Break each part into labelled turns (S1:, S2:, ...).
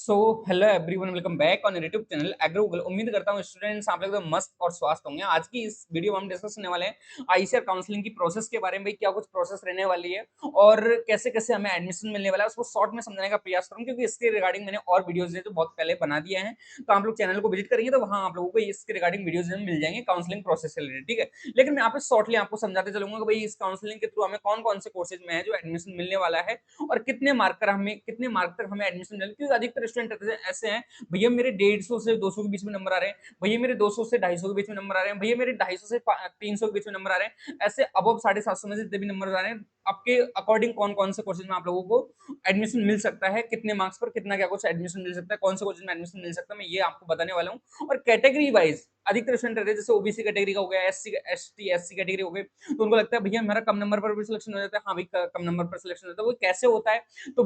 S1: So hello everyone, welcome back on YouTube channel agro Google. उम्मीद करता हूँ students आप लोग एकदम मस्त और स्वास्थ्य होंगे। आज की इस वीडियो में हम डिस्कस करने वाले हैं आईसीआर काउंसलिंग की प्रोसेस के बारे में। भाई क्या कुछ प्रोसेस रहने वाली है और कैसे कैसे हमें एडमिशन मिलने वाला है, उसको शॉर्ट में समझाने का प्रयास करूँ, क्योंकि इसके रिगार्डिंग मैंने और वीडियोज जो बहुत पहले बना दिए हैं। तो आप लोग चैनल को विजिट करेंगे तो वहाँ आप लोगों को इसके रिगार्डिंग वीडियोज मिल जाएंगे काउंसलिंग प्रोसेस से रिलेटेड। ठीक है, लेकिन मैं यहाँ पे शॉर्टली आपको समझाते चलूंगा कि भाई इस काउंसलिंग के थ्रू हमें कौन कौन से कोर्सेज में है जो एडमिशन मिलने वाला है और कितने मार्क तक हमें एडमिशन मिले। क्योंकि अधिकतर स्टूडेंट ऐसे हैं, भैया मेरे 150 से 200 के बीच में नंबर आ रहे हैं, भैया मेरे 200 से 250 के बीच में नंबर आ रहे हैं, भैया मेरे 250 से 300 के बीच में नंबर आ रहे हैं। ऐसे अबव 750 में से जितने भी नंबर आ रहे हैं, आपके अकॉर्डिंग कौन कौन से कोर्सेज में आप लोगों को एडमिशन मिल सकता है, कितने मार्क्स पर कितना क्या कुछ एडमिशन मिल सकता है, कौन से कोर्सेज में एडमिशन मिल सकता है, मैं ये आपको बताने वाला हूँ। और कैटेगरी वाइज अधिकतर स्टूडेंट रहते हैं, जैसे ओबीसी कैटेगरी का हो गया, एससी कैटेगरी हो गई, तो उनको लगता है भैया मेरा कम नंबर पर भी सिलेक्शन हो जाता है। हाँ भाई, कम नंबर पर सिलेक्शन होता है, वो कैसे होता है तो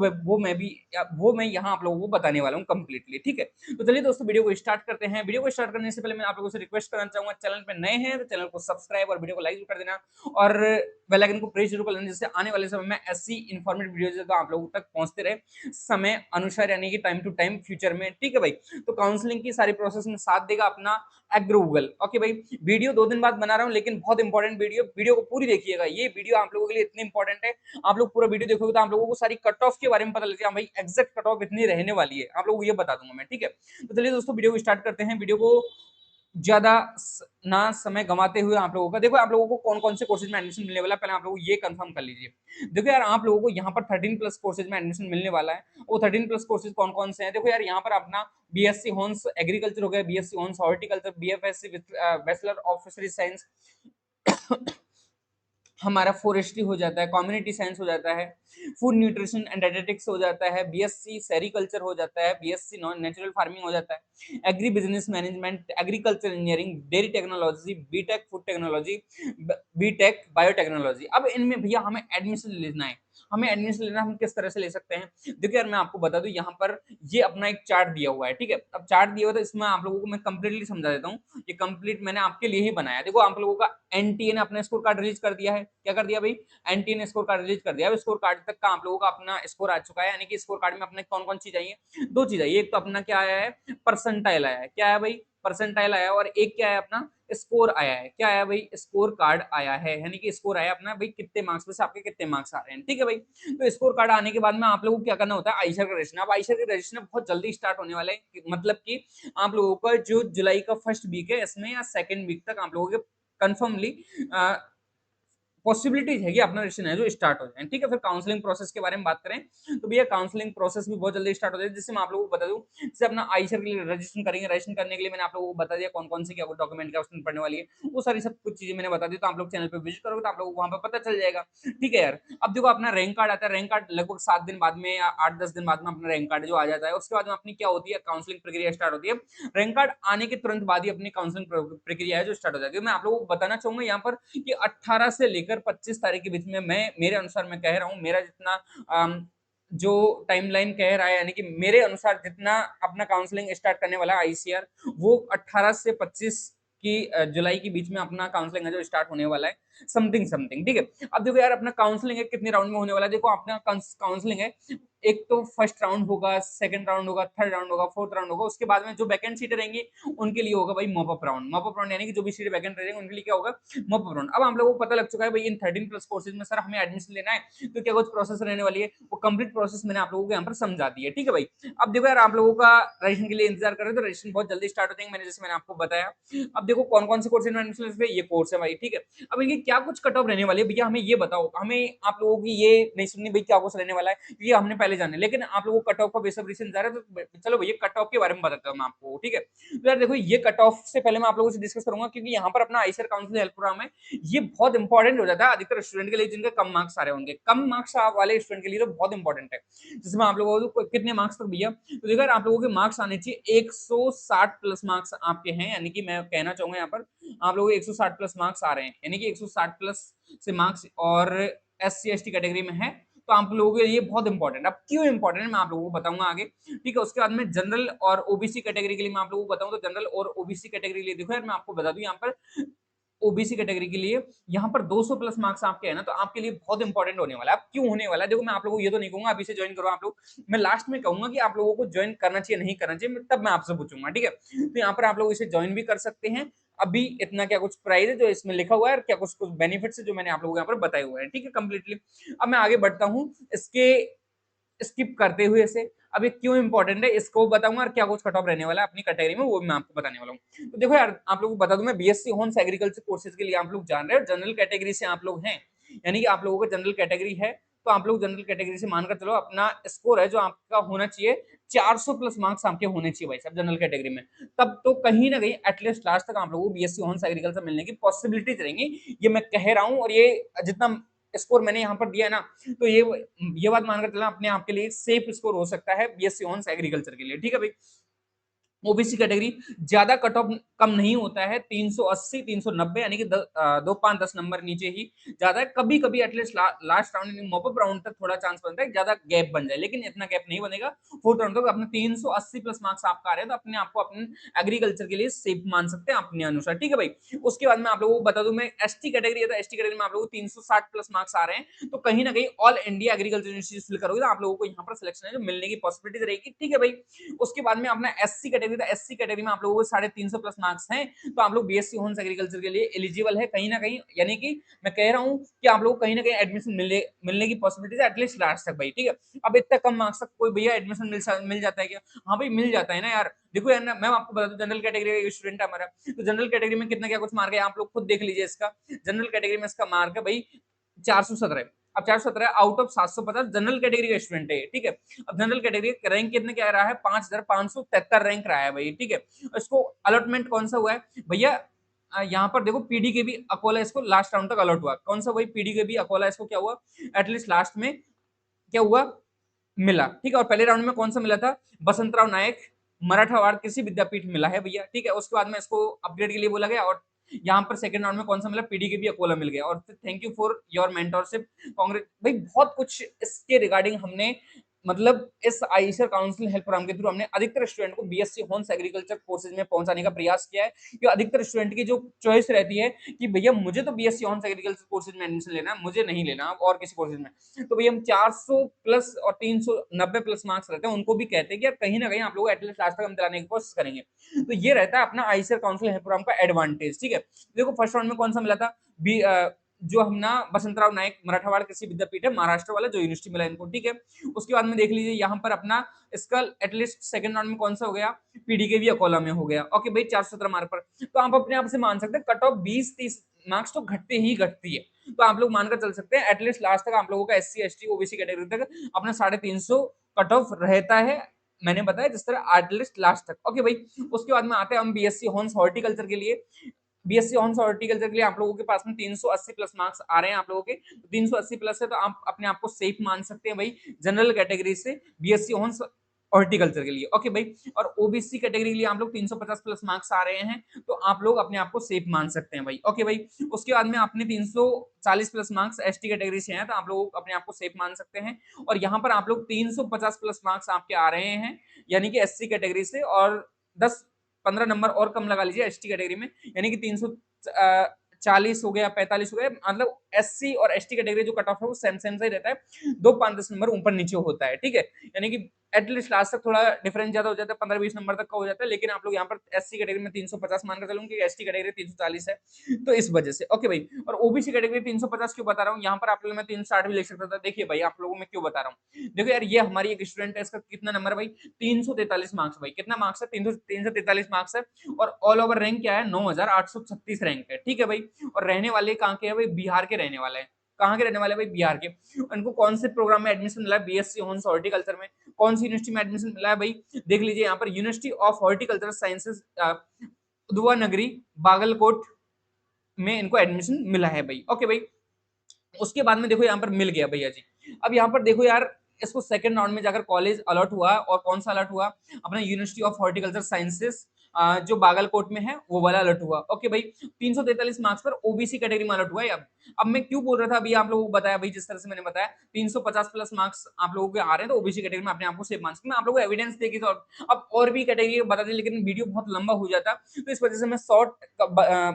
S1: वो मैं यहाँ आप लोगों को बताने वाला हूँ कंप्लीटली। ठीक है, तो चलिए दोस्तों वीडियो को स्टार्ट करते हैं। वीडियो को स्टार्ट करने से पहले मैं आप लोगों से रिक्वेस्ट करना चाहूंगा, चैनल पे नए हैं तो चैनल को सब्सक्राइब और वीडियो को लाइक कर देना और बेल आइकन को प्रेस जरूर कर लेना, जिससे आने वाले समय में ऐसी इंफॉर्मेटिव वीडियोज तो आप लोगों तक पहुंचते रहे समय अनुसार, यानी कि टाइम टू टाइम फ्यूचर में। ठीक है भाई, तो काउंसलिंग की सारी प्रोसेस में साथ देगा अपना एग्रो गूगल। ओके भाई, वीडियो 2 दिन बाद बना रहा हूँ, लेकिन बहुत इंपॉर्टेंट वीडियो को पूरी देखिएगा। ये वीडियो आप लोगों के लिए इतनी इंपॉर्टेंट है, आप लोग पूरा वीडियो देखोगे तो आप लोगों को सारी कट ऑफ के बारे में पता लग जाएगा। भाई एग्जैक्ट कट ऑफ इतनी रहने वाली है, आप लोगों को ये बता दूंगा मैं। ठीक है, तो चलिए दोस्तों वीडियो को स्टार्ट करते हैं। वीडियो को ज्यादा ना समय गंवाते हुए आप लोगों का देखो, आप लोगों को कौन कौन से कोर्सेज में एडमिशन मिलने वाला है, पहले आप लोगों को ये कंफर्म कर लीजिए। देखो यार, आप लोगों को यहाँ पर 13+ कोर्सेज में एडमिशन मिलने वाला है। वो 13+ कोर्सेज कौन कौन से हैं, देखो यार, यहाँ पर अपना बीएससी हॉर्स एग्रीकल्चर हो गया, BSc horse horticulture, BFSc bachelor of fishery science, हमारा फॉरेस्ट्री हो जाता है, कम्युनिटी साइंस हो जाता है, फूड न्यूट्रिशन एंड डायटेटिक्स हो जाता है, बीएससी सेरिकल्चर हो जाता है, बीएससी नॉन नेचुरल फार्मिंग हो जाता है, agri business management, agriculture engineering, dairy technology, BTech food technology, BTech biotechnology. अब इनमें भैया हमें एडमिशन लेना है, हमें एडमिशन लेना हम किस तरह से ले सकते हैं। देखिए यार, मैं आपको बता दूं, यहाँ पर ये अपना एक चार्ट दिया हुआ है। ठीक है, अब चार्ट दिया हुआ तो इसमें आप लोगों को मैं कंप्लीटली समझा देता हूँ। ये कंप्लीट मैंने आपके लिए ही बनाया। देखो, आप लोगों का एनटीए ने अपना स्कोर कार्ड रिलीज कर दिया है। क्या कर दिया भाई? एनटीए ने स्कोर कार्ड रिलीज कर दिया। अब स्कोर कार्ड तक का आप लोगों का अपना स्कोर आ चुका है, यानी कि स्कोर कार्ड में अपने कौन कौन चीज आई है, 2 चीज आई है। एक तो अपना क्या आया है, परसेंटाइल आया है। क्या है भाई? परसेंटाइल आया है। और एक क्या है अपना, स्कोर आया है। क्या आया भाई? स्कोर कार्ड आया है, यानी कि स्कोर आया अपना भाई, कितने मार्क्स में से आपके कितने मार्क्स आ रहे हैं। ठीक है भाई, तो स्कोर कार्ड आने के बाद में आप लोगों को क्या करना होता है, आईसीआर का रजिस्ट्रेशन। अब आईसीआर का रजिस्ट्रेशन बहुत जल्दी स्टार्ट होने वाला है, मतलब कि आप लोगों का जो जुलाई का फर्स्ट वीक है इसमें या सेकंड वीक तक आप लोगों के कंफर्मली पॉसिबिलिटीज है कि अपना रजिस्ट्रेशन है जो स्टार्ट हो जाए। ठीक है, फिर काउंसलिंग प्रोसेस के बारे में बात करें तो भैया काउंसलिंग प्रोसेस भी बहुत जल्दी स्टार्ट हो जाए, जिससे मैं आप लोगों को बता दूं, जैसे अपना आईसीआर के लिए रजिस्ट्रेशन करेंगे, रजिस्ट्रेशन करने के लिए मैंने आप लोगों को बता दिया कौन कौन से क्या डॉक्यूमेंट क्या उसमें पड़ने वाली है, वो सारी सब कुछ चीजें मैंने बता दी। तो आप लोग चैनल पर विजिट करोगे तो आप लोगों को वहां पर पता चल जाएगा। ठीक है यार, अब देखो अपना रैंक कार्ड आता है। रैंक कार्ड लगभग 7 दिन बाद में या 8-10 दिन बाद में अपना रैंक कार्ड जो आ जाता है, उसके बाद में अपनी क्या होती है, काउंसलिंग प्रक्रिया स्टार्ट होती है। रैंक कार्ड आने के तुरंत बाद ही अपनी काउंसलिंग प्रक्रिया है जो स्टार्ट हो जाती है। मैं आप लोगों को बताना चाहूंगा यहाँ पर कि 18 से लेकर 25 तारीख के बीच में, मैं मेरे अनुसार मैं कह रहा हूँ, मेरा जितना जो टाइमलाइन कह रहा है, यानी कि मेरे अनुसार जितना अपना काउंसलिंग स्टार्ट करने वाला है आईसीआर, वो 18 से 25 की जुलाई के बीच में अपना काउंसलिंग है जो स्टार्ट होने वाला है, समथिंग समथिंग। ठीक है, अब देखो यार, अपना काउंसलिंग है कितने राउंड में होने वाला है। देखो अपना काउंसलिंग है, एक तो फर्स्ट राउंड होगा, सेकंड राउंड होगा, थर्ड राउंड होगा, फोर्थ राउंड होगा। उसके बाद में जो वैकेंट सीटें रहेंगी उनके लिए होगा भाई मॉपअप राउंड। मॉपअप राउंड यानी कि जो भी सीटें वैकेंट रहेंगी उनके लिए क्या होगा, मॉपअप राउंड। अब हम लोगों को पता लग चुका है भाई, इन 13+ कोर्सेज में सर हमें एडमिशन लेना है, तो क्या कुछ प्रोसेस रहने वाली है, वो कंप्लीट प्रोसेस मैंने आप लोगों को यहाँ पर समझा दी है। ठीक है भाई, अब देखो यार, आप लोगों का रजिस्ट्रेशन के लिए इंतजार कर रहे हो तो रजिस्ट्रेशन बहुत जल्दी स्टार्ट हो जाएंगे, मैंने आपको बताया। अब देखो कौन कौन से कोर्स में एडमिशन ले सकते हैं, ये कोर्स है भाई। ठीक है, अब इनकी क्या कुछ कट ऑफ रहने वाली है भैया, हमें ये बताओ। हमें आप लोगों की ये नहीं सुननी भाई क्या कुछ रहने वाला है, ये हमने पहले जाना है, लेकिन आप लोगों को कट ऑफ का बेसब्री से इंतजार है, तो चलो भैया कट ऑफ के बारे में बताता हूँ मैं आपको। ठीक है, तो यार देखो, ये कट ऑफ से पहले मैं आप लोगों से डिस्कस करूंगा, क्योंकि यहाँ पर अपना आईसीआर काउंसिल हेल्प प्रोग्राम है, ये बहुत इंपॉर्टेंट हो जाता है अधिकतर स्टूडेंट के लिए जिनके कम मार्क्स आ रहे होंगे। कम मार्क्स वाले स्टूडेंट के लिए तो बहुत इंपॉर्टेंट है, जिसमें आप लोगों को कितने मार्क्स तक भैया, तो देखो आप लोगों के मार्क्स आने चाहिए 160 प्लस मार्क्स आपके हैं, यानी कि मैं कहना चाहूंगा यहाँ पर आप लोगों को 160 प्लस मार्क्स आ रहे हैं, यानी कि 160 प्लस से मार्क्स और एससी एसटी कैटेगरी में है, तो आप लोगों के लिए बहुत इंपॉर्टेंट है। अब क्यों इंपॉर्टेंट है मैं आप लोगों को बताऊंगा आगे। ठीक है, उसके बाद में जनरल और ओबीसी कैटेगरी के लिए मैं आप लोगों को बताऊं, तो जनरल और ओबीसी कैटेगरी के लिए देखो यार, मैं आपको बता दूं यहाँ पर ओबीसी कैटेगरी के लिए यहाँ पर 200 प्लस मार्क्स आपके है ना, तो आपके लिए बहुत इंपॉर्टेंट होने वाला है। अब क्यों होने वाला है, देखो मैं आप लोगों को ये तो नहीं कहूंगा अभी से ज्वाइन करो आप लोग, मैं लास्ट में कहूंगा कि आप लोगों को ज्वाइन करना चाहिए नहीं करना चाहिए, तब मैं आपसे पूछूंगा, ठीक है। तो यहाँ पर आप लोग इसे ज्वाइन भी कर सकते हैं। अभी इतना क्या कुछ प्राइस है जो इसमें लिखा हुआ है, और क्या कुछ कुछ बेनिफिट्स है जो मैंने आप लोगों को यहाँ पर बताए हुए हैं, ठीक है, कंप्लीटली। अब मैं आगे बढ़ता हूँ इसके स्किप करते हुए इसे। अब ये क्यों इंपॉर्टेंट है इसको बताऊंगा, और क्या कुछ कट ऑफ रहने वाला है अपनी कैटेगरी में वो भी मैं आपको बताने वाला हूँ। तो देखो यार, आप लोगों को बता दूं, मैं बीएससी हॉर्स एग्रीकल्चर कोर्सेज के लिए आप लोग जान रहे हो, जनरल कैटेगरी से आप लोग हैं, यानी कि आप लोगों का जनरल कैटेगरी है, तो आप लोग जनरल कैटेगरी से मानकर चलो अपना स्कोर है जो आपका होना चाहिए 400 प्लस मार्क्स आपके होने चाहिए भाई साहब जनरल कैटेगरी में। तब तो कहीं ना कहीं एटलीस्ट लास्ट तक आप लोगों को बीएससी हॉर्स एग्रीकल्चर मिलने की पॉसिबिलिटीज रहेंगी, ये मैं कह रहा हूँ। और ये जितना स्कोर मैंने यहाँ पर दिया है ना, तो ये बात मानकर चलना अपने आप के लिए सेफ स्कोर हो सकता है बीएससी ऑनर्स एग्रीकल्चर के लिए, ठीक है भाई। ओबीसी कैटेगरी ज्यादा कट ऑफ कम नहीं होता है, 380 390 यानी कि 2 5 10 नंबर नीचे ही ज्यादा है। कभी कभी at least last round mop up round तक थोड़ा चांस बनता है ज्यादा गैप बन जाए, लेकिन इतना गैप नहीं बनेगा। फोर्थ राउंड तक अपने 380 प्लस मार्क्स आपका आ रहे हैं, तो अपने आपको अपने एग्रीकल्चर के लिए सेफ मान सकते हैं अपने अनुसार, ठीक है भाई। उसके बाद मैं आप लोगों को बता दूं, मैं एसटी कैटेगरी है तो एसटी कैटेगरी में आप लोगों को 360 प्लस मार्क्स आ रहे हैं, तो कहीं ना कहीं all India agriculture university fill करोगे तो आप लोगों को यहाँ पर सिलेक्शन है जो मिलने की पॉसिबिलिटी रहेगी, ठीक है भाई। उसके बाद में अपना एससी कैटेगरी, तो एससी कैटेगरी में आप लोगों को 350 प्लस मार्क्स हैं, तो आप लोग बीएससी हॉर्स एग्रीकल्चर के लिए एलिजिबल है कहीं ना कहीं, यानी कि मैं कह रहा हूं कि आप लोगों को कहीं ना कहीं एडमिशन मिलने की पॉसिबिलिटी है एटलीस्ट लास्ट तक भाई, ठीक है। अब इतना कम मार्क्स तक कोई भैया एडमिशन मिल जाता है क्या? हाँ भाई मिल जाता है ना यार। देखो यार ना, मैं आपको बता दूं, जनरल कैटेगरी का स्टूडेंट है हमारा, तो जनरल कैटेगरी में कितना क्या कुछ मार्क है आप लोग खुद देख लीजिए। इसका जनरल कैटेगरी में इसका मार्क है भाई 417। अब 417 आउट ऑफ 750 जनरल कैटेगरी का स्टूडेंट है, ठीक है। अब जनरल कैटेगरी रैंक कितने क्या रहा है, 5573 रैंक रहा है भाई, ठीक है। इसको अलॉटमेंट कौन सा हुआ है भैया, यहाँ पर देखो पीडी के भी अकोला इसको लास्ट राउंड तक अलॉट हुआ, कौन सा भाई पीडी के भी अकोला इसको क्या हुआ एटलीस्ट लास्ट में क्या हुआ मिला, ठीक है। और पहले राउंड में कौन सा मिला था, बसंतराव नायक मराठवाड़ कृषि विद्यापीठ मिला है भैया, ठीक है। उसके बाद में इसको अपग्रेड के लिए बोला गया, और यहाँ पर सेकंड राउंड में कौन सा मिला, पीडी के भी अकोला मिल गया। और thank you for your mentorship Congress भाई, बहुत कुछ इसके रिगार्डिंग हमने मतलब इस आईसीआर काउंसिल हेल्प प्रोग्राम के थ्रू हमने अधिकतर स्टूडेंट को बीएससी हॉर्स एग्रीकल्चर कोर्सेज में पहुंचाने का प्रयास किया है। कि अधिकतर स्टूडेंट की जो चॉइस रहती है कि भैया मुझे तो बीएससी हॉर्स एग्रीकल्चर कोर्सेज में एडमिशन लेना है, मुझे नहीं लेना और किसी कोर्सेज में, तो भैया हम 400 प्लस और 390 प्लस मार्क्स रहते हैं उनको भी कहते हैं कि यार कहीं ना कहीं आप लोग एटलीस्ट लास्ट तक हम दिलाने की कोशिश करेंगे। तो ये रहता है अपना आईसीआर काउंसिल हेल्प प्रोग्राम का एडवांटेज, ठीक है। देखो फर्स्ट राउंड में कौन सा मिला था, जो हम ना बसंतराव नायक मराठवाड़ कृषि विद्यापीठ है महाराष्ट्र वाला जो यूनिवर्सिटी मिला इनको, ठीक है। उसके बाद में देख लीजिए यहाँ पर अपना इसका एटलीस्ट सेकंड राउंड में कौन सा हो गया, पीडी के भी अकोला में हो गया, ओके भाई 417 मार्क पर। तो आप अपने आप से मान सकते हैं कट ऑफ 20-30 मार्क्स तो घटते ही घटती है, तो आप लोग मानकर चल सकते हैं एटलीस्ट लास्ट तक आप लोगों का एससी एसटी ओबीसी कैटेगरी तक अपना 350 कट ऑफ रहता है, मैंने बताया जिस तरह एटलीस्ट लास्ट तक, ओके भाई। उसके बाद में आते हैं हम बीएससी हॉर्स हॉर्टिकल्चर के लिए। बीएससी हॉर्स हॉर्टिकल्चर के लिए आप लोगों के पास में 380 प्लस मार्क्स आ रहे हैं आप लोगों के, 380 प्लस है तो आप अपने आप को सेफ मान सकते हैं भाई जनरल कैटेगरी से बीएससी हॉर्स हॉर्टिकल्चर के लिए, ओके भाई। और ओबीसी कैटेगरी के लिए आप लोग 350 प्लस मार्क्स आ रहे हैं, तो आप लोग अपने आप को सेफ मान सकते हैं भाई, ओके भाई। उसके बाद में आपने 340 प्लस मार्क्स एसटी कैटेगरी से हैं, तो आप लोग अपने आप को सेफ मान सकते हैं। और यहाँ पर आप लोग 350 प्लस मार्क्स आपके आ रहे हैं, यानी कि एससी कैटेगरी से, और 10-15 नंबर और कम लगा लीजिए एसटी कैटेगरी में, यानी कि 340 हो गया 45 हो गया, मतलब एससी और एसटी कैटेगरी जो कट ऑफ है वो सेम सेम से रहता है, 2-5-10 नंबर ऊपर नीचे होता है, ठीक है। यानी कि एटलीस्ट लास्ट तक थोड़ा डिफरेंस ज्यादा हो जाता है, 15-20 नंबर तक का हो जाता है, लेकिन आप लोग यहाँ पर एससी कैटेगरी में 350 मानकर चलूंगी, एसटी कैटेगरी 340 है, तो इस वजह से, ओके भाई। और ओबीसी कैटेगरी 350 क्यों बता रहा हूँ, यहाँ पर आप लोग मैं 360 भी लिख सकता था, देखिए भाई आप लोगों में क्यों बता रहा हूँ, देखो यार ये हमारी एक स्टूडेंट है, इसका कितना नंबर है भाई, 343 मार्क्स भाई, कितना मार्क्स है, 343 मार्क्स है। और ऑल ओवर रैंक क्या है, 9836 रैंक है, ठीक है भाई। और रहने वाले कहाँ के हैं भाई, बिहार के रहने वाले हैं, कहाँ के रहने वाले भाई, बिहार के। उनको कौन से प्रोग्राम में एडमिशन मिला है, बीएससी हॉर्स हॉर्टिकल्चर में। कौन सी यूनिवर्सिटी में एडमिशन मिला है भाई, देख लीजिए यहाँ पर यूनिवर्सिटी ऑफ हॉर्टिकल्चर साइंसेस उदुवा नगरी बागलकोट में इनको एडमिशन मिला है भाई, ओके भाई। उसके बाद में देखो यहाँ पर मिल गया भैया जी। अब यहाँ पर देखो यार, इसको सेकंड राउंड में जाकर कॉलेज अलॉट हुआ, और कौन सा अलॉट हुआ, अपना यूनिवर्सिटी ऑफ हॉर्टिकल्चर साइंसेस जो बागलकोट में है वो वाला अलर्ट हुआ। ओके भाई, 343 मार्क्स पर ओबीसी कैटेगरी में अलर्ट हुआ है। अब मैं क्यों बोल रहा था, अभी आप लोगों को बताया भाई, जिस तरह से मैंने बताया 350 प्लस मार्क्स आप लोगों के आ रहे हैं, तो ओबीसी कैटेगरी में अपने आप को सेफ मान सकते हैं। मैं आप लोगों को एविडेंस देगी तो अब और भी कैटेगरी बता दी, लेकिन वीडियो बहुत लंबा हो जाता, तो इस वजह से मैं शॉर्ट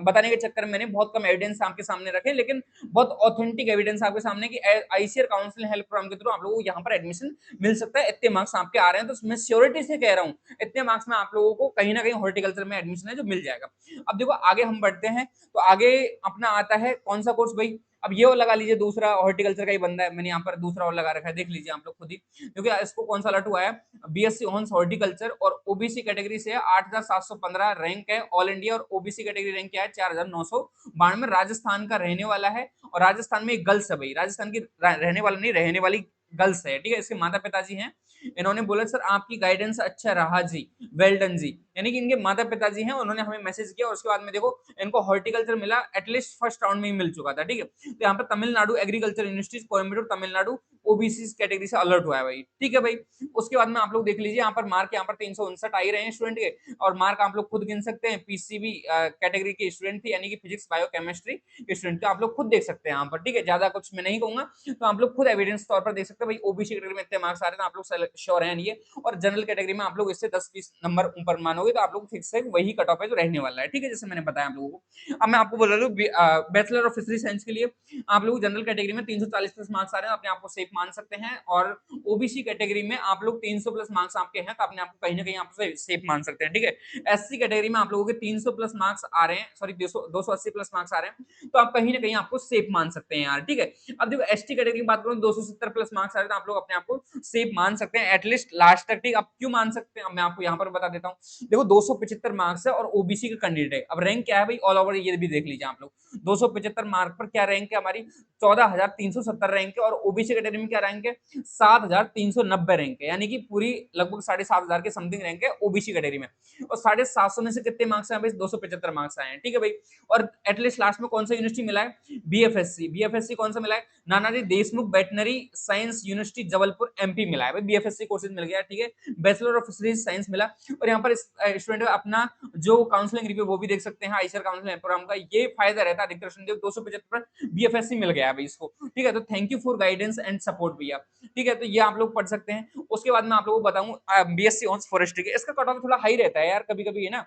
S1: बताने के चक्कर में मैंने बहुत कम एविडेंस आपके सामने रखे, लेकिन बहुत ऑथेंटिक एविडेंस आपके सामने कि आईसीआर काउंसिल हेल्प प्रोग्राम के थ्रू आप लोगों को यहाँ पर एडमिशन मिल सकता है। इतने मार्क्स आपके आ रहे हैं, तो मैं श्योरिटी से कह रहा हूँ इतने मार्क्स में आप लोगों को कहीं ना कहीं हॉर्टिकल्चर में एडमिशन है जो मिल जाएगा। अब देखो आगे हम बढ़ते हैं, तो आगे अपना आता है कौन सा कोर्स भाई, अब ये और लगा लीजिए दूसरा हॉर्टिकल्चर का ही बंदा है, मैंने यहाँ पर दूसरा और लगा रखा है, देख लीजिए आप लोग खुद ही, क्योंकि इसको कौन सा अलर्ट हुआ है, बीएससी ऑनर्स हॉर्टिकल्चर और ओबीसी कैटेगरी से 8715 रैंक है ऑल इंडिया, और ओबीसी कैटेगरी रैंक क्या है 4992, राजस्थान का रहने वाला है, और राजस्थान में एक गर्ल्स है भाई, राजस्थान की रहने वाला नहीं, रहने वाली गर्ल्स है, ठीक है। इसके माता पिताजी हैं, इन्होंने बोला सर आपकी गाइडेंस अच्छा रहा जी, वेल डन जी, यानी कि इनके माता पिताजी हैं, उन्होंने हमें मैसेज किया, और उसके बाद में देखो इनको हॉर्टिकल्चर मिला, एटलीस्ट फर्स्ट राउंड में ही मिल चुका था, ठीक है। तो यहाँ पर Tamil Nadu agriculture university Coimbatore Tamil Nadu OBC category से अलर्ट हुआ है भाई, ठीक है भाई। उसके बाद में आप लोग देख लीजिए यहाँ पर मार्क यहाँ पर 359 आ ही रहे हैं स्टूडेंट के, और मार्क आप लोग खुद गिन सकते हैं, पीसीबी कैटेगरी के स्टूडेंट थी, यानी कि फिजिक्स बायो केमिस्ट्री के स्टूडेंट का आप लोग खुद देख सकते हैं यहाँ पर, ठीक है। ज्यादा कुछ मैं नहीं कहूंगा, तो आप लोग खुद एविडेंस तौर पर देख सकते हैं भाई, ओबीसी कैटेगरी में इतने मार्क्स आ रहे हैं, आप लोग श्योर हैं ये, और जनरल कैटेगरी में आप लोग इससे 10-20 नंबर ऊपर मानोगे तो आप लोग फिक्स है वही कट ऑफ है जो रहने वाला है, ठीक है, जैसे मैंने बताया आप लोगों को। अब मैं आपको बोल रहा हूँ बैचलर ऑफ फिशरी साइंस के लिए आप लोग जनरल कैटेगरी में 340 प्लस मार्क्स आ रहे हैं, अपने आप को सेफ मान सकते हैं, और ओबीसी कैटेगरी में आप लोग 300 प्लस मार्क्स आपके हैं, तो अपने आप को कहीं ना कहीं आप सेफ मान सकते हैं, ठीक है। एससी कैटेगरी में आप लोगों के 300 प्लस मार्क्स आ रहे हैं, सॉरी 280 प्लस मार्क्स आ रहे हैं, तो आप कहीं ना कहीं आपको सेफ मान सकते हैं यार, ठीक है। अब देखो एसटी कैटेगरी की बात करूं 270 प्लस मार्क्स आ रहे हैं, तो आप लोग अपने आप को सेफ मान सकते हैं एटलीस्ट लास्ट तक, ठीक। अब क्यों मान सकते हैं, अब मैं आपको यहाँ पर बता देता हूँ। देखो 275 मार्क्स है और ओबीसी का कैंडिडेट है, अब रैंक क्या है भाई ऑल ओवर, ये भी देख लीजिए आप लोग, 275 मार्क पर क्या रैंक है हमारी, 14,370 रैंक है, और ओबीसी कैटेगरी में क्या रैंक है, 7,390 रैंक है, यानी कि पूरी लगभग 7,500 के समथिंग रैंक है ओबीसी कैटेगरी में, और 750 में से कितने मार्क्स आए भाई, 275 मार्क्स आए हैं, ठीक है भाई। और एटलीस्ट लास्ट में कौन सा यूनिवर्सिटी मिला है, बीएफएससी, बीएफएससी कौन सा मिला है, Nanaji Deshmukh veterinary science university Jabalpur MP मिला है भाई, बीएफएससी कोर्सेज मिल गया, ठीक है। बैचलर ऑफ फिशरीज साइंस मिला, और यहाँ पर स्टूडेंट अपना जो काउंसलिंग रिव्यू वो भी देख सकते हैं आईसीआर काउंसलिंग प्रोग्राम का, ये फायदा रहता है अधिकतर स्टूडेंट 275 बीएफएससी मिल गया है भाई इसको, ठीक है। तो thank you for guidance and support भैया, ठीक है, तो ये आप लोग पढ़ सकते हैं। उसके बाद मैं आप लोगों को बताऊं बीएससी ऑनर्स फॉरेस्ट्री के, इसका कट ऑफ थोड़ा हाई रहता है यार, कभी कभी है ना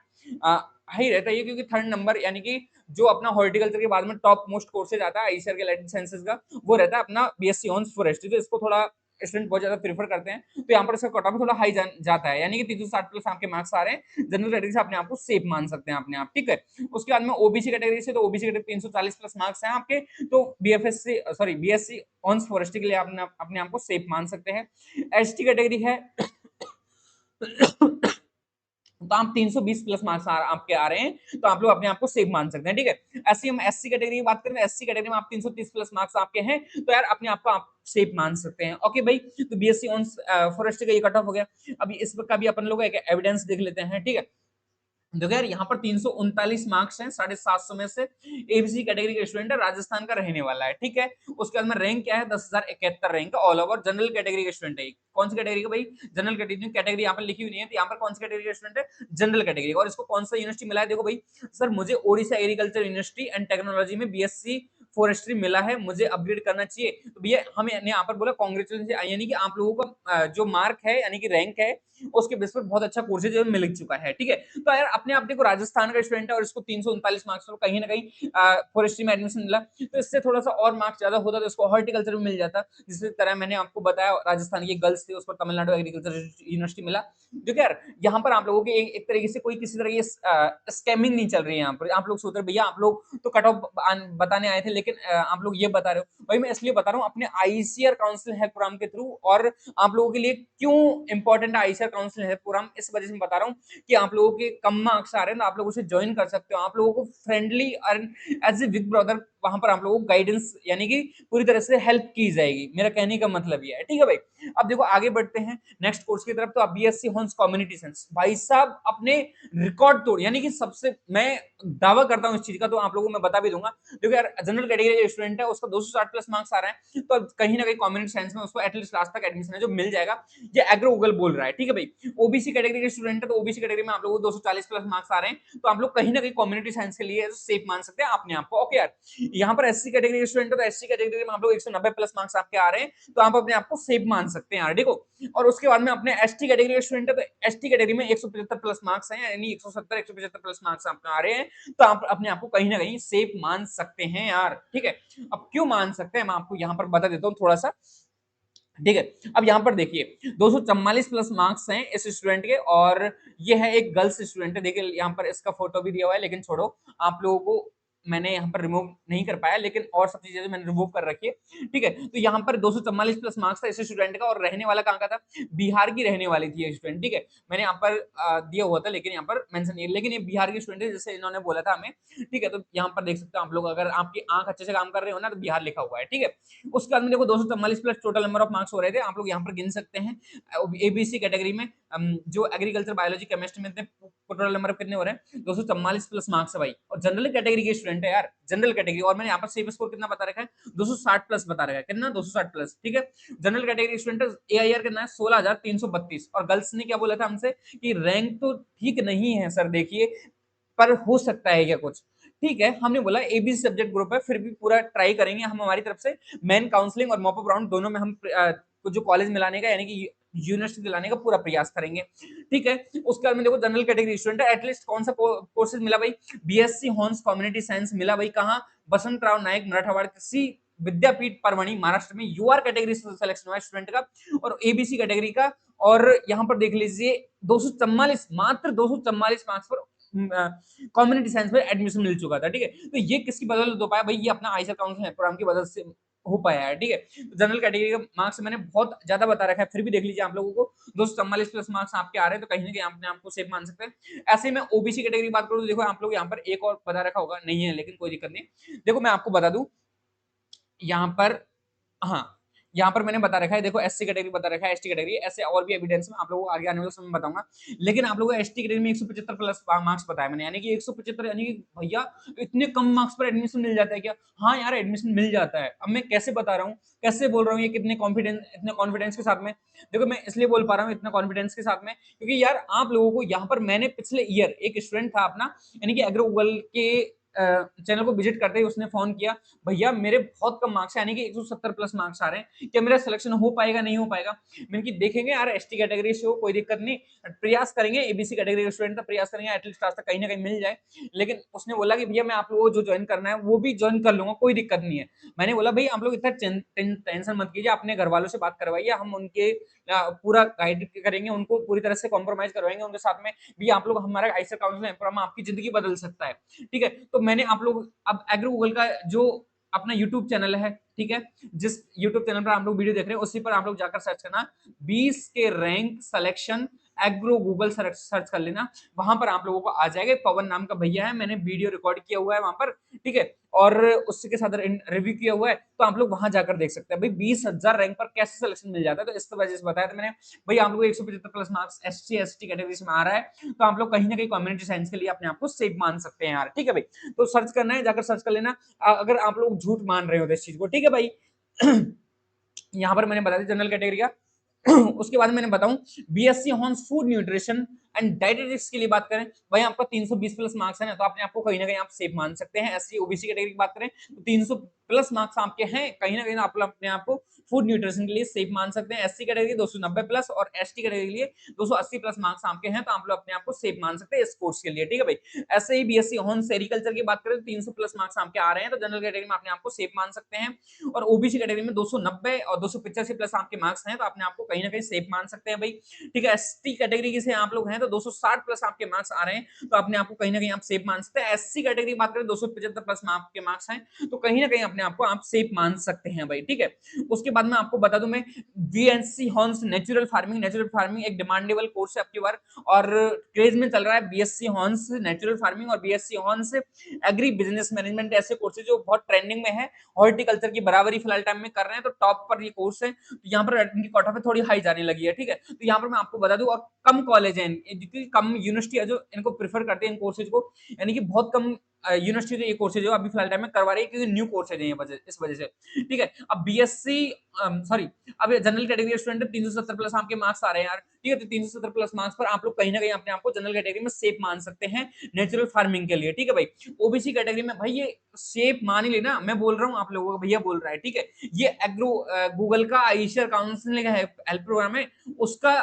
S1: हाई रहता है ये, क्योंकि थर्ड नंबर यानी कि जो अपना हॉर्टिकल्चर के बाद में टॉप मोस्ट कोर्सेज आता है आईसीआर के लाइफ साइंसेज का, वो रहता है अपना बीएससी ऑनर्स फॉरेस्ट्री, तो इसको थोड़ा स्टूडेंट बहुत ज्यादा प्रीफर करते हैं, तो यहाँ पर इसका कट ऑफ थोड़ा हाई जाता है, यानी कि 360 प्लस आपके मार्क्स आ रहे हैं, जनरल कैटेगरी से अपने आप को सेफ मान सकते हैं अपने आप, ठीक है। उसके बाद में ओबीसी कैटेगरी से, तो ओबीसी कैटेगरी 340 प्लस मार्क्स हैं आपके, तो BFSc sorry BSc honours forestry के लिए आप अपने आप को सेफ मान सकते हैं। एसटी कैटेगरी है तो आप 320 प्लस मार्क्स आपके आ रहे हैं, तो आप लोग अपने आप को सेफ मान सकते हैं, ठीक है। ऐसे हम एससी कैटेगरी की बात करें, एससी कैटेगरी में आप 330 प्लस मार्क्स आपके हैं, तो यार अपने आप को आप सेफ मान सकते हैं, ओके भाई। तो बीएससी ऑनर्स फॉरेस्ट्री का ये कट ऑफ हो गया। अभी इस का भी अपन लोग एक एविडेंस देख लेते हैं, ठीक है। देखो यार यहाँ पर 339 मार्क्स हैं 750 में से, एबीसी कैटेगरी का स्टूडेंट है, राजस्थान का रहने वाला है, ठीक है। उसके बाद में रैंक क्या है, 10,071 rank all over, general category का स्टूडेंट है। कौन सी कैटेगरी का भाई, जनरल कैटेगरी यहाँ पर लिखी हुई नहीं है, तो यहाँ पर कौन सी कैटेगरी का स्टूडेंट है, जनरल कैटेगरी, और इसको कौन सा यूनिवर्सिटी मिला है, देखो भाई सर मुझे Odisha agriculture university and technology में बीएससी फॉरेस्ट्री मिला है, मुझे अपग्रेड करना चाहिए, तो भैया हमें यहाँ पर बोला कांग्रेचुलेशन, यानी कि आप लोगों का जो मार्क है यानी कि रैंक है उसके बेस पर बहुत अच्छा कोर्सेज मिल चुका है, ठीक है। तो यार अपने आप देखो राजस्थान का स्टूडेंट है और इसको 339 मार्क्स पर कहीं ना कहीं फॉरेस्ट्री में एडमिशन मिला, तो इससे थोड़ा सा और मार्क्स ज्यादा होता तो इसको हॉर्टिकल्चर में मिल जाता, जिस तरह मैंने आपको बताया राजस्थान की गर्ल्स थी उस पर तमिलनाडु एग्रीकल्चर यूनिवर्सिटी मिला। देखो यार यहाँ पर आप लोगों की एक तरीके से कोई किसी तरह की स्कैमिंग नहीं चल रही है, यहाँ पर आप लोग सोच रहे भैया आप लोग तो कट ऑफ बताने आए थे, लेकिन आप लोग ये बता रहे हो, भाई मैं इसलिए बता रहा हूँ अपने आईसीआर काउंसिल हेल्प प्रोग्राम के थ्रू, और आप लोगों के लिए क्यों important ICR council help programme इस वजह से बता रहा हूँ कि आप लोगों के कम मार्क्स आ रहे हैं, तो आप लोग उसे ज्वाइन कर सकते हो, आप लोगों को फ्रेंडली और एज ए बिग ब्रदर वहां पर आप लोगों को गाइडेंस यानी कि पूरी तरह से हेल्प की जाएगी। मेरा कहने का मतलब ये है, ठीक है भाई। अब देखो आगे बढ़ते हैं नेक्स्ट कोर्स की तरफ। तो अब बीएससी हॉर्स कम्युनिटी साइंस, भाई साहब अपने रिकॉर्ड तोड़, यानी कि सबसे मैं दावा करता हूं इस चीज का, तो आप लोगों को मैं बता भी दूंगा। देखो यार जनरल कैटेगरी स्टूडेंट है उसका 260 प्लस मार्क्स आ रहे हैं, तो कहीं ना कहीं कम्युनिटी साइंस में उसको एटलीस्ट लास्ट तक एडमिशन है जो मिल जाएगा, ये एग्रो गूगल बोल रहा है, ठीक है भाई। ओबीसी कैटेगरी के स्टूडेंट है तो ओबीसी कैटेगरी में आप लोगों को 240 प्लस मार्क्स आ रहे हैं, तो आप लोग कहीं ना कहीं कम्युनिटी साइंस के लिए सेफ मान सकते हैं अपने आप को। ओके यार, यहाँ पर एससी कैटेगरी के स्टूडेंट है तो एससी कैटेगरी में आप लोग 190 प्लस मार्क्स आपके आ रहे हैं, तो आप अपने आप को सेफ मान सकते हैं यार, देखो। और उसके बाद में अपने एसटी कैटेगरी के स्टूडेंट है तो एसटी कैटेगरी में 175 प्लस मार्क्स हैं, यानी 170 175 प्लस मार्क्स आपके आ रहे हैं, तो आप अपने आप को कहीं ना कहीं सेफ मान सकते हैं यार, ठीक है। अब क्यों मान सकते हैं मैं आपको यहाँ पर बता देता हूँ थोड़ा सा, ठीक है। अब यहाँ पर देखिए 244 प्लस मार्क्स हैं इस स्टूडेंट के, और ये है एक गर्ल्स स्टूडेंट है, देखिए यहाँ पर इसका फोटो भी दिया हुआ है, लेकिन छोड़ो, आप लोगों को मैंने यहाँ पर रिमूव नहीं कर पाया, लेकिन और सब चीजें मैंने रिमूव कर रखी है, ठीक है। तो यहाँ पर 244 प्लस मार्क्स था इस स्टूडेंट का, और रहने वाला कहाँ का था, बिहार की रहने वाली थी ये स्टूडेंट, ठीक है। मैंने यहाँ पर दिया हुआ था, लेकिन यहाँ पर मेंशन नहीं है, लेकिन ये बिहार की स्टूडेंट है जैसे इन्होंने बोला था हमें, ठीक है। तो यहाँ पर देख सकते हो आप लोग, अगर आपकी आंख अच्छे से काम कर रहे हो ना तो बिहार लिखा हुआ है, ठीक है। उसके बाद में देखो 244 plus total number of marks हो रहे थे, आप लोग यहाँ पर गिन सकते हैं। एबीसी कैटेगरी में जो एग्रीकल्चर बायोलॉजी केमिस्ट्री में टोटल नंबर कितने हो रहे हैं, 244 प्लस मार्क्स है भाई। और जनरल कैटेगरी के स्टूडेंट है यार, जनरल कैटेगरी, और मैंने यहाँ पर सेफ स्कोर कितना बता रखा है, 260 प्लस बता रखा है, कितना 260 प्लस, ठीक है। जनरल कैटेगरी स्टूडेंट एआईआर कितना है 16,332, और गर्ल्स ने क्या बोला था हमसे कि रैंक तो ठीक नहीं है सर, देखिए पर हो सकता है क्या कुछ, ठीक है। हमने बोला एबीसी सब्जेक्ट ग्रुप है, फिर भी पूरा ट्राई करेंगे हम हमारी तरफ से, मेन काउंसलिंग और मॉपअप राउंड दोनों में हम जो कॉलेज मिलाने का यानी कि यूनिवर्सिटी दिलाने का पूरा प्रयास करेंगे, ठीक है। उसके बाद में देखो जनरल कैटेगरी स्टूडेंट है, एटलीस्ट कौन सा कोर्सेज मिला भाई, बीएससी हॉर्स कम्युनिटी साइंस मिला भाई, कहाँ, बसंतराव नायक मराठवाड़ा कृषि विद्यापीठ परभणी महाराष्ट्र में, यूआर कैटेगरी से सिलेक्शन हुआ स्टूडेंट का, और एबीसी कैटेगरी का। और यहाँ पर देख लीजिए 244, मात्र 244 मार्क्स पर कम्युनिटी साइंस में एडमिशन मिल चुका था, ठीक है। तो ये किसकी बदौलत हो पाया भाई, ये अपना आईसीआर काउंसिल प्रोग्राम की वजह से हो पाया है, ठीक है। तो जनरल कैटेगरी का मार्क्स मैंने बहुत ज्यादा बता रखा है, फिर भी देख लीजिए आप लोगों को 244 प्लस मार्क्स आपके आ रहे हैं, तो कहीं ना कहीं आपने आपको सेफ मान सकते हैं। ऐसे ही मैं ओबीसी कैटेगरी की बात करूं तो देखो आप लोग यहाँ पर एक और बता रखा होगा, नहीं है लेकिन कोई दिक्कत नहीं, देखो मैं आपको बता दूं यहाँ पर, हाँ यहाँ पर मैंने बता रखा है, देखो एससी कैटेगरी बता रखा है, एसटी कैटेगरी, ऐसे और भी एविडेंस में आप लोगों को आगे आने वाले समय में बताऊंगा। लेकिन आप लोगों को एसटी कैटेगरी में 175 प्लस मार्क्स बताया मैंने, यानी कि 175, यानी कि भैया इतने कम मार्क्स पर एडमिशन मिल जाता है क्या, हाँ यार एडमिशन मिल जाता है। अब मैं कैसे बता रहा हूँ, कैसे बोल रहा हूँ, ये कितने कॉन्फिडेंस के साथ में, देखो मैं इसलिए बोल पा रहा हूँ इतना कॉन्फिडेंस के साथ में, क्योंकि यार आप लोगों को यहाँ पर मैंने पिछले ईयर एक स्टूडेंट था अपना, यानी कि एग्रो गूगल के चैनल को विजिट करते ही उसने फोन किया, भैया मेरे बहुत कम मार्क्स है, यानी कि 170 प्लस मार्क्स आ रहे हैं, क्या मेरा सिलेक्शन हो पाएगा नहीं हो पाएगा। मैंने कि देखेंगे यार, एसटी कैटेगरी से हो कोई दिक्कत नहीं, प्रयास करेंगे, एबीसी कैटेगरी के स्टूडेंट का प्रयास करेंगे, एटलीस्ट आज तक कहीं ना कहीं मिल जाए। लेकिन उसने बोला कि भैया मैं आप लोगों को जो ज्वाइन करना है वो भी ज्वाइन कर लूंगा, कोई दिक्कत नहीं है। मैंने बोला भाई आप लोग इतना टेंशन मत कीजिए, अपने घर वालों से बात करवाइए, हम उनके पूरा गाइड करेंगे, उनको पूरी तरह से कॉम्प्रोमाइज करवाएंगे उनके साथ में भी, आप लोग हमारा आईसीआर काउंसिल प्रोग्राम आपकी जिंदगी बदल सकता है, ठीक है। तो मैंने आप लोग अब एग्रो गूगल का जो अपना यूट्यूब चैनल है, ठीक है, जिस यूट्यूब चैनल पर आप लोग वीडियो देख रहे हैं उसी पर आप लोग जाकर सर्च करना 20 के rank selection agro Google search कर लेना, वहां पर आप लोगों को आ जाएगा। पवन नाम का भैया है, मैंने वीडियो रिकॉर्ड किया हुआ है वहां पर, ठीक है, और उसके साथ रिव्यू किया हुआ है, तो आप लोग वहां जाकर देख सकते हैं भाई 20,000 रैंक पर कैसे सिलेक्शन मिल जाता है। तो इस वजह से बताया था मैंने, भाई आप लोग 175 plus marks SC ST category में आ रहा है, तो आप लोग कहीं ना कहीं कम्युनिटी साइंस के लिए अपने आप को सेफ मान सकते हैं यार, ठीक है भाई। तो सर्च करना है, जाकर सर्च कर लेना, अगर आप लोग झूठ मान रहे हो इस चीज को, ठीक है भाई। यहाँ पर मैंने बता दिया जनरल कैटेगरी का। उसके बाद मैंने बताऊं BSc horse food nutrition and dietetics के लिए बात करें, भाई आपका 320 प्लस मार्क्स है ना, तो आपने आपको कहीं ना कहीं आप सेफ मान सकते हैं। एससी ओबीसी कैटेगरी की बात करें तो 300 प्लस मार्क्स आपके हैं, कहीं ना कहीं आप अपने आप को फूड न्यूट्रिशन के लिए सेफ मान सकते हैं। एससी कैटेगरी 290 प्लस और एसटी कैटेगरी के लिए 280 प्लस मार्क्स आपके हैं, तो आप लोग अपने आप को सेफ मान सकते हैं इस कोर्स के लिए, ठीक है भाई। ऐसे ही बीएससी हॉर्स एग्रीकल्चर की बात करें तो 300 प्लस मार्क्स आपके आ रहे हैं, तो जनरल कैटेगरी में अपने आप को सेफ मान सकते हैं। और ओबीसी कैटेगरी में 290 और 285 प्लस आपके मार्क्स हैं, तो अपने आप को कहीं ना कहीं सेफ मान सकते हैं भाई, ठीक है। एसटी कैटेगरी से आप लोग हैं तो 260 प्लस आपके मार्क्स आ रहे हैं, तो अपने आप को कहीं ना कहीं आप सेफ मान सकते हैं। एससी कैटेगरी की बात करें 275 प्लस आपके मार्क्स हैं, तो कहीं ना कहीं अपने आप को आप सेफ मान सकते हैं भाई, ठीक है। उसके बाद में आपको बता दूं मैं, बीएससी हॉर्न्स नेचुरल फार्मिंग एक डिमांडेबल कोर्स है आपकी बार, और क्रेज में चल रहा है बीएससी हॉर्न्स नेचुरल फार्मिंग और BSc horns agree business management, ऐसे कोर्सेज जो बहुत ट्रेंडिंग में है, हॉर्टिकल्चर की बराबरी फिलहाल टाइम में कर रहे हैं, तो टॉप पर ये कोर्स है। तो यहाँ पर इनकी कट ऑफ थोड़ी हाई जाने लगी है, ठीक है। तो यहाँ पर मैं आपको बता दूं, और कम कॉलेज है, जितनी कम यूनिवर्सिटी है जो इनको प्रेफर करते हैं इन कोर्सेज को, यानी कि बहुत कम यूनिवर्सिटी ये कोर्सेज जो अभी फिलहाल टाइम में करवा रही है, क्योंकि न्यू कोर्सेज है ये इस वजह से, ठीक है। अब बीएससी सॉरी, अब जनरल कैटेगरी स्टूडेंट 370 प्लस आपके मार्क्स आ रहे हैं यार, ठीक है। तो 370 प्लस मार्क्स पर आप लोग कहीं ना कहीं अपने आप को जनरल कैटेगरी में सेफ मान सकते हैं नेचुरल फार्मिंग के लिए, ठीक है भाई। ओबीसी कैटेगरी में भाई ये सेफ मान ही लेना, मैं बोल रहा हूँ आप लोगों को, भैया बोल रहा है, ठीक है। ये एग्रो गूगल का आईशियर काउंसलिंग हेल्प प्रोग्राम है, उसका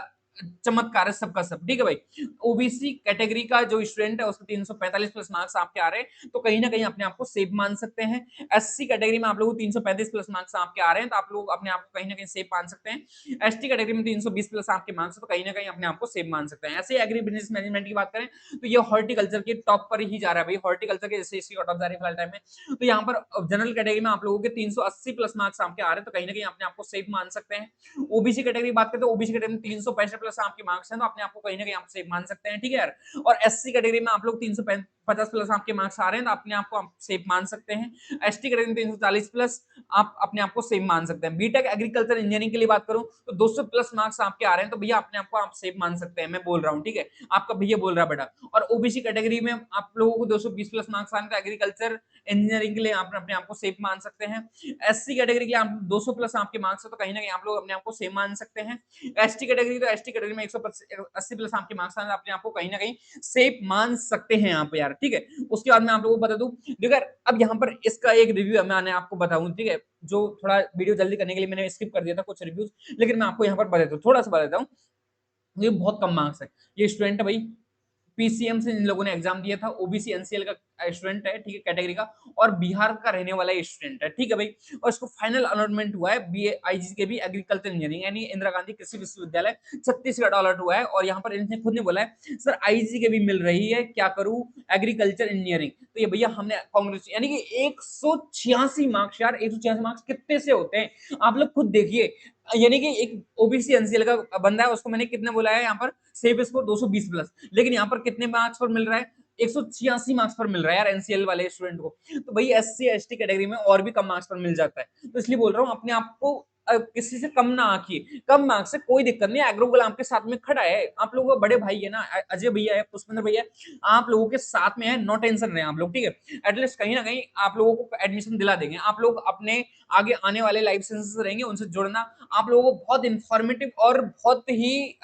S1: चमत्कार है सबका सब, ठीक है भाई। ओबीसी कैटेगरी का जो स्टूडेंट है उसके 345 प्लस मार्क्स आपके आ रहे हैं, तो कहीं ना कहीं अपने आप को सेफ मान सकते हैं। एससी कैटेगरी में आप लोगों को 335 प्लस मार्क्स आपके आ रहे हैं, तो आप लोग अपने आप को कहीं ना कहीं सेफ मान सकते हैं। एसटी कैटेगरी में 320 प्लस आपके मार्क्स है, तो कहीं ना कहीं अपने आप को सेफ मान सकते हैं। ऐसे एग्री बिजनेस मैनेजमेंट की बात करें तो ये हॉर्टिकल्चर के टॉप पर ही जा रहा है भाई, हॉर्टिकल्चर के जैसे इसकी कट ऑफ जा रही है फिलहाल टाइम में। तो यहाँ पर जनरल कैटेगरी में आप लोगों के 380 प्लस मार्क्स आपके आ रहे हैं, तो कहीं ना कहीं अपने आप को सेफ मान सकते हैं। ओबीसी कैटेगरी की बात करें तो ओबीसी कैटेगरी में 365 प्लस आपके मार्क्स हैं, तो अपने आप को कहीं ना कहीं आप सेफ मान सकते हैं, ठीक है यार। और एससी कैटेगरी में आप लोग 350 प्लस आपके मार्क्स आ रहे हैं, तो अपने आप को आप सेफ मान सकते हैं। एसटी कैटेगरी में 340 प्लस आप अपने आप को सेफ मान सकते हैं। बीटेक एग्रीकल्चर इंजीनियरिंग के लिए बात करूं तो 200 प्लस मार्क्स आपके आ रहे हैं, तो भैया अपने आप को आप सेफ मान सकते हैं, मैं बोल रहा हूं, ठीक है। आपका भैया बोल रहा है बेटा। और ओबीसी कैटेगरी में आप लोगों को 220 प्लस मार्क्स आने, तो एग्रीकल्चर इंजीनियरिंग के लिए आप अपने आप को सेफ मान सकते हैं। एससी कैटेगरी के आप 200 प्लस आपके मार्क्स है, तो कहीं ना कहीं आप लोग अपने आप को सेफ मान सकते हैं। एसटी कैटेगरी, तो एसटी कैटेगरी में 180 प्लस आपके मार्क्स आने, अपने आप को कहीं ना कहीं सेफ मान सकते हैं यहाँ पे यार, ठीक है। उसके बाद मैं आप लोगों को बता दूं, देखो अब यहाँ पर इसका एक रिव्यू मैं आपको बताऊं, ठीक है। जो थोड़ा वीडियो जल्दी करने के लिए मैंने स्किप कर दिया था कुछ रिव्यूज, लेकिन मैं आपको यहाँ पर बता देता हूँ, थोड़ा सा बता देता हूँ। ये बहुत कम मार्क्स है, ये स्टूडेंट है भाई, पीसीएम से इन लोगों ने एग्जाम दिया था, ओबीसी एनसीएल का स्टूडेंट है, ठीक है, कैटेगरी का, और बिहार का रहने वाला स्टूडेंट है, ठीक है भाई। और इसको फाइनल अलॉटमेंट हुआ है बीआईजी के भी एग्रीकल्चर इंजीनियरिंग यानी इंदिरा गांधी कृषि विश्वविद्यालय छत्तीसगढ़ अलॉट हुआ है। और यहाँ पर इन्होंने खुद ने बोला है सर आईजी के भी मिल रही है, क्या करूं एग्रीकल्चर इंजीनियरिंग। तो ये भैया हमने कांग्रेस, यानी कि 186 मार्क्स यार, 186 मार्क्स कितने से होते हैं आप लोग खुद देखिए। यानी कि एक ओबीसी एनसीएल का बंदा है, उसको मैंने कितने बोला है यहाँ पर सेफ स्कोर 220 प्लस, लेकिन यहाँ पर कितने मार्क्स पर मिल रहा है, 186 मार्क्स पर मिल रहा है यार एनसीएल वाले स्टूडेंट को। तो भाई एससी एसटी कैटेगरी में और भी कम मार्क्स पर मिल जाता है, तो इसलिए बोल रहा हूँ अपने आप को किसी से कम ना आंकिए, कम मार्क्स से कोई दिक्कत नहीं, एग्रोगोल आपके साथ में खड़ा है, आप लोगों का बड़े भाई है ना, अजय भैया है, पुष्पेंद्र भैया, आप लोगों के साथ में है, नो टेंशन रहे आप लोग, ठीक है। एटलीस्ट कहीं ना कहीं आप लोगों को एडमिशन दिला देंगे, आप लोग अपने आगे आने वाले लाइफ सेंसेस रहेंगे उनसे जुड़ना, आप लोगों को बहुत इंफॉर्मेटिव और बहुत ही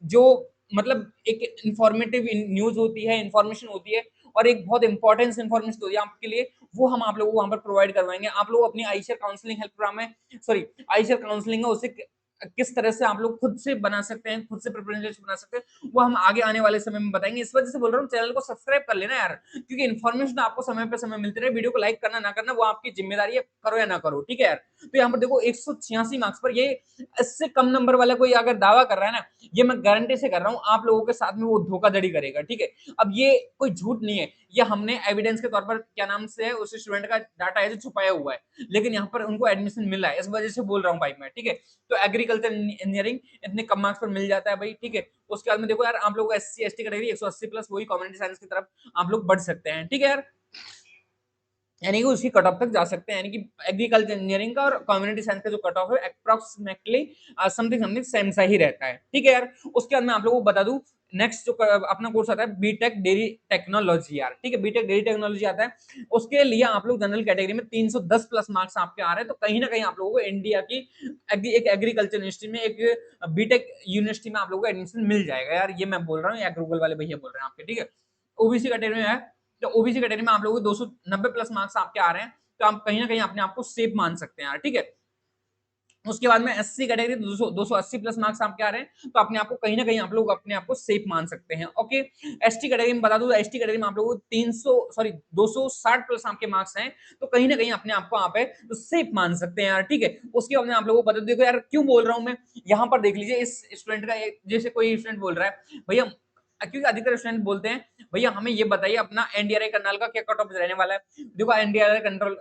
S1: जो मतलब एक इंफॉर्मेटिव न्यूज होती है, इंफॉर्मेशन होती है, और एक बहुत इंपॉर्टेंस इंफॉर्मेशन होती है आपके लिए, वो हम आप लोगों को वहां पर प्रोवाइड करवाएंगे। आप लोग अपनी आईशियर काउंसलिंग हेल्प प्रोग्राम में, सॉरी आईशियर काउंसलिंग है, उसे किस तरह से आप लोग खुद से बना सकते हैं, खुद से प्रिपरेशन बना सकते हैं, वो हम आगे आने वाले समय में बताएंगे। इस वजह से बोल रहा हूँ चैनल को सब्सक्राइब कर लेना यार, क्योंकि इन्फॉर्मेशन आपको समय पे समय मिलती रहे। वीडियो को लाइक करना ना करना वो आपकी जिम्मेदारी है, करो या ना करो, ठीक है यार। तो यहाँ पर देखो 186 मार्क्स पर, ये इससे कम नंबर वाला कोई अगर दावा कर रहा है ना, ये मैं गारंटी से कर रहा हूँ आप लोगों के साथ में वो धोखाधड़ी करेगा, ठीक है। अब ये कोई झूठ नहीं है, ये हमने एविडेंस के तौर पर क्या नाम से है उस स्टूडेंट का डाटा है जो छुपाया हुआ है, लेकिन यहाँ पर उनको एडमिशन मिला है, इस वजह से बोल रहा हूँ भाई मैं, ठीक है। तो एग्रीकल्चर इंजीनियरिंग इतने कम मार्क्स पर मिल जाता है भाई, ठीक है। उसके बाद में देखो यार आप लोग एससी एसटी कैटेगरी 180 प्लस, वही कम्युनिटी साइंस की तरफ आप लोग बढ़ सकते हैं, ठीक है यार, यानी कि उसकी कट ऑफ तक जा सकते हैं, यानी कि एग्रीकल्चर इंजीनियरिंग का और कम्युनिटी साइंस का जो कट ऑफ है अप्रोक्सीमेटली समथिंग समथिंग सेम सा ही रहता है, ठीक है यार। उसके बाद मैं आप लोगों को बता दूं, नेक्स्ट जो अपना कोर्स आता है बीटेक डेयरी टेक्नोलॉजी यार, ठीक है, बीटेक डेयरी टेक्नोलॉजी आता है, उसके लिए आप लोग जनरल कैटेगरी में 310 प्लस मार्क्स आपके आ रहे हैं, तो कहीं ना कहीं आप लोगों को इंडिया की एक एग्रीकल्चर यूनिवर्सिटी में, एक बीटेक यूनिवर्सिटी में आप लोगों को एडमिशन मिल जाएगा यार, ये मैं बोल रहा हूँ, या गूगल वाले भैया बोल रहे हैं आपके, ठीक है। ओबीसी कैटेगरी में है, तो ओबीसी कैटेगरी में आप लोगों को 290 प्लस मार्क्स आपके आ रहे हैं, तो आप कहीं ना कहीं अपने आप को सेफ मान सकते हैं यार, ठीक है। उसके बाद में एससी कैटेगरी 280 प्लस मार्क्स आपके आ रहे हैं, तो अपने आप को कहीं ना कहीं आप लोग अपने आप को सेफ मान सकते हैं, ओके। एसटी कैटेगरी में बता दूं, एसटी कैटेगरी में आप लोगों को 260 प्लस आपके मार्क्स हैं, तो कहीं ना कहीं अपने आप को आप है तो सेफ मान सकते हैं यार, ठीक है। उसके बाद में आप लोगों को बता दो, देखो यार क्यों बोल रहा हूं मैं, यहाँ पर देख लीजिए इस स्टूडेंट का, जैसे कोई स्टूडेंट बोल रहा है भैया, क्योंकि अधिकतर स्टूडेंट बोलते हैं भैया हमें ये बताइए अपना एनडीआरआई करनाल का क्या कट ऑफ रहने वाला है। देखो एनडीआरआई कंट्रोल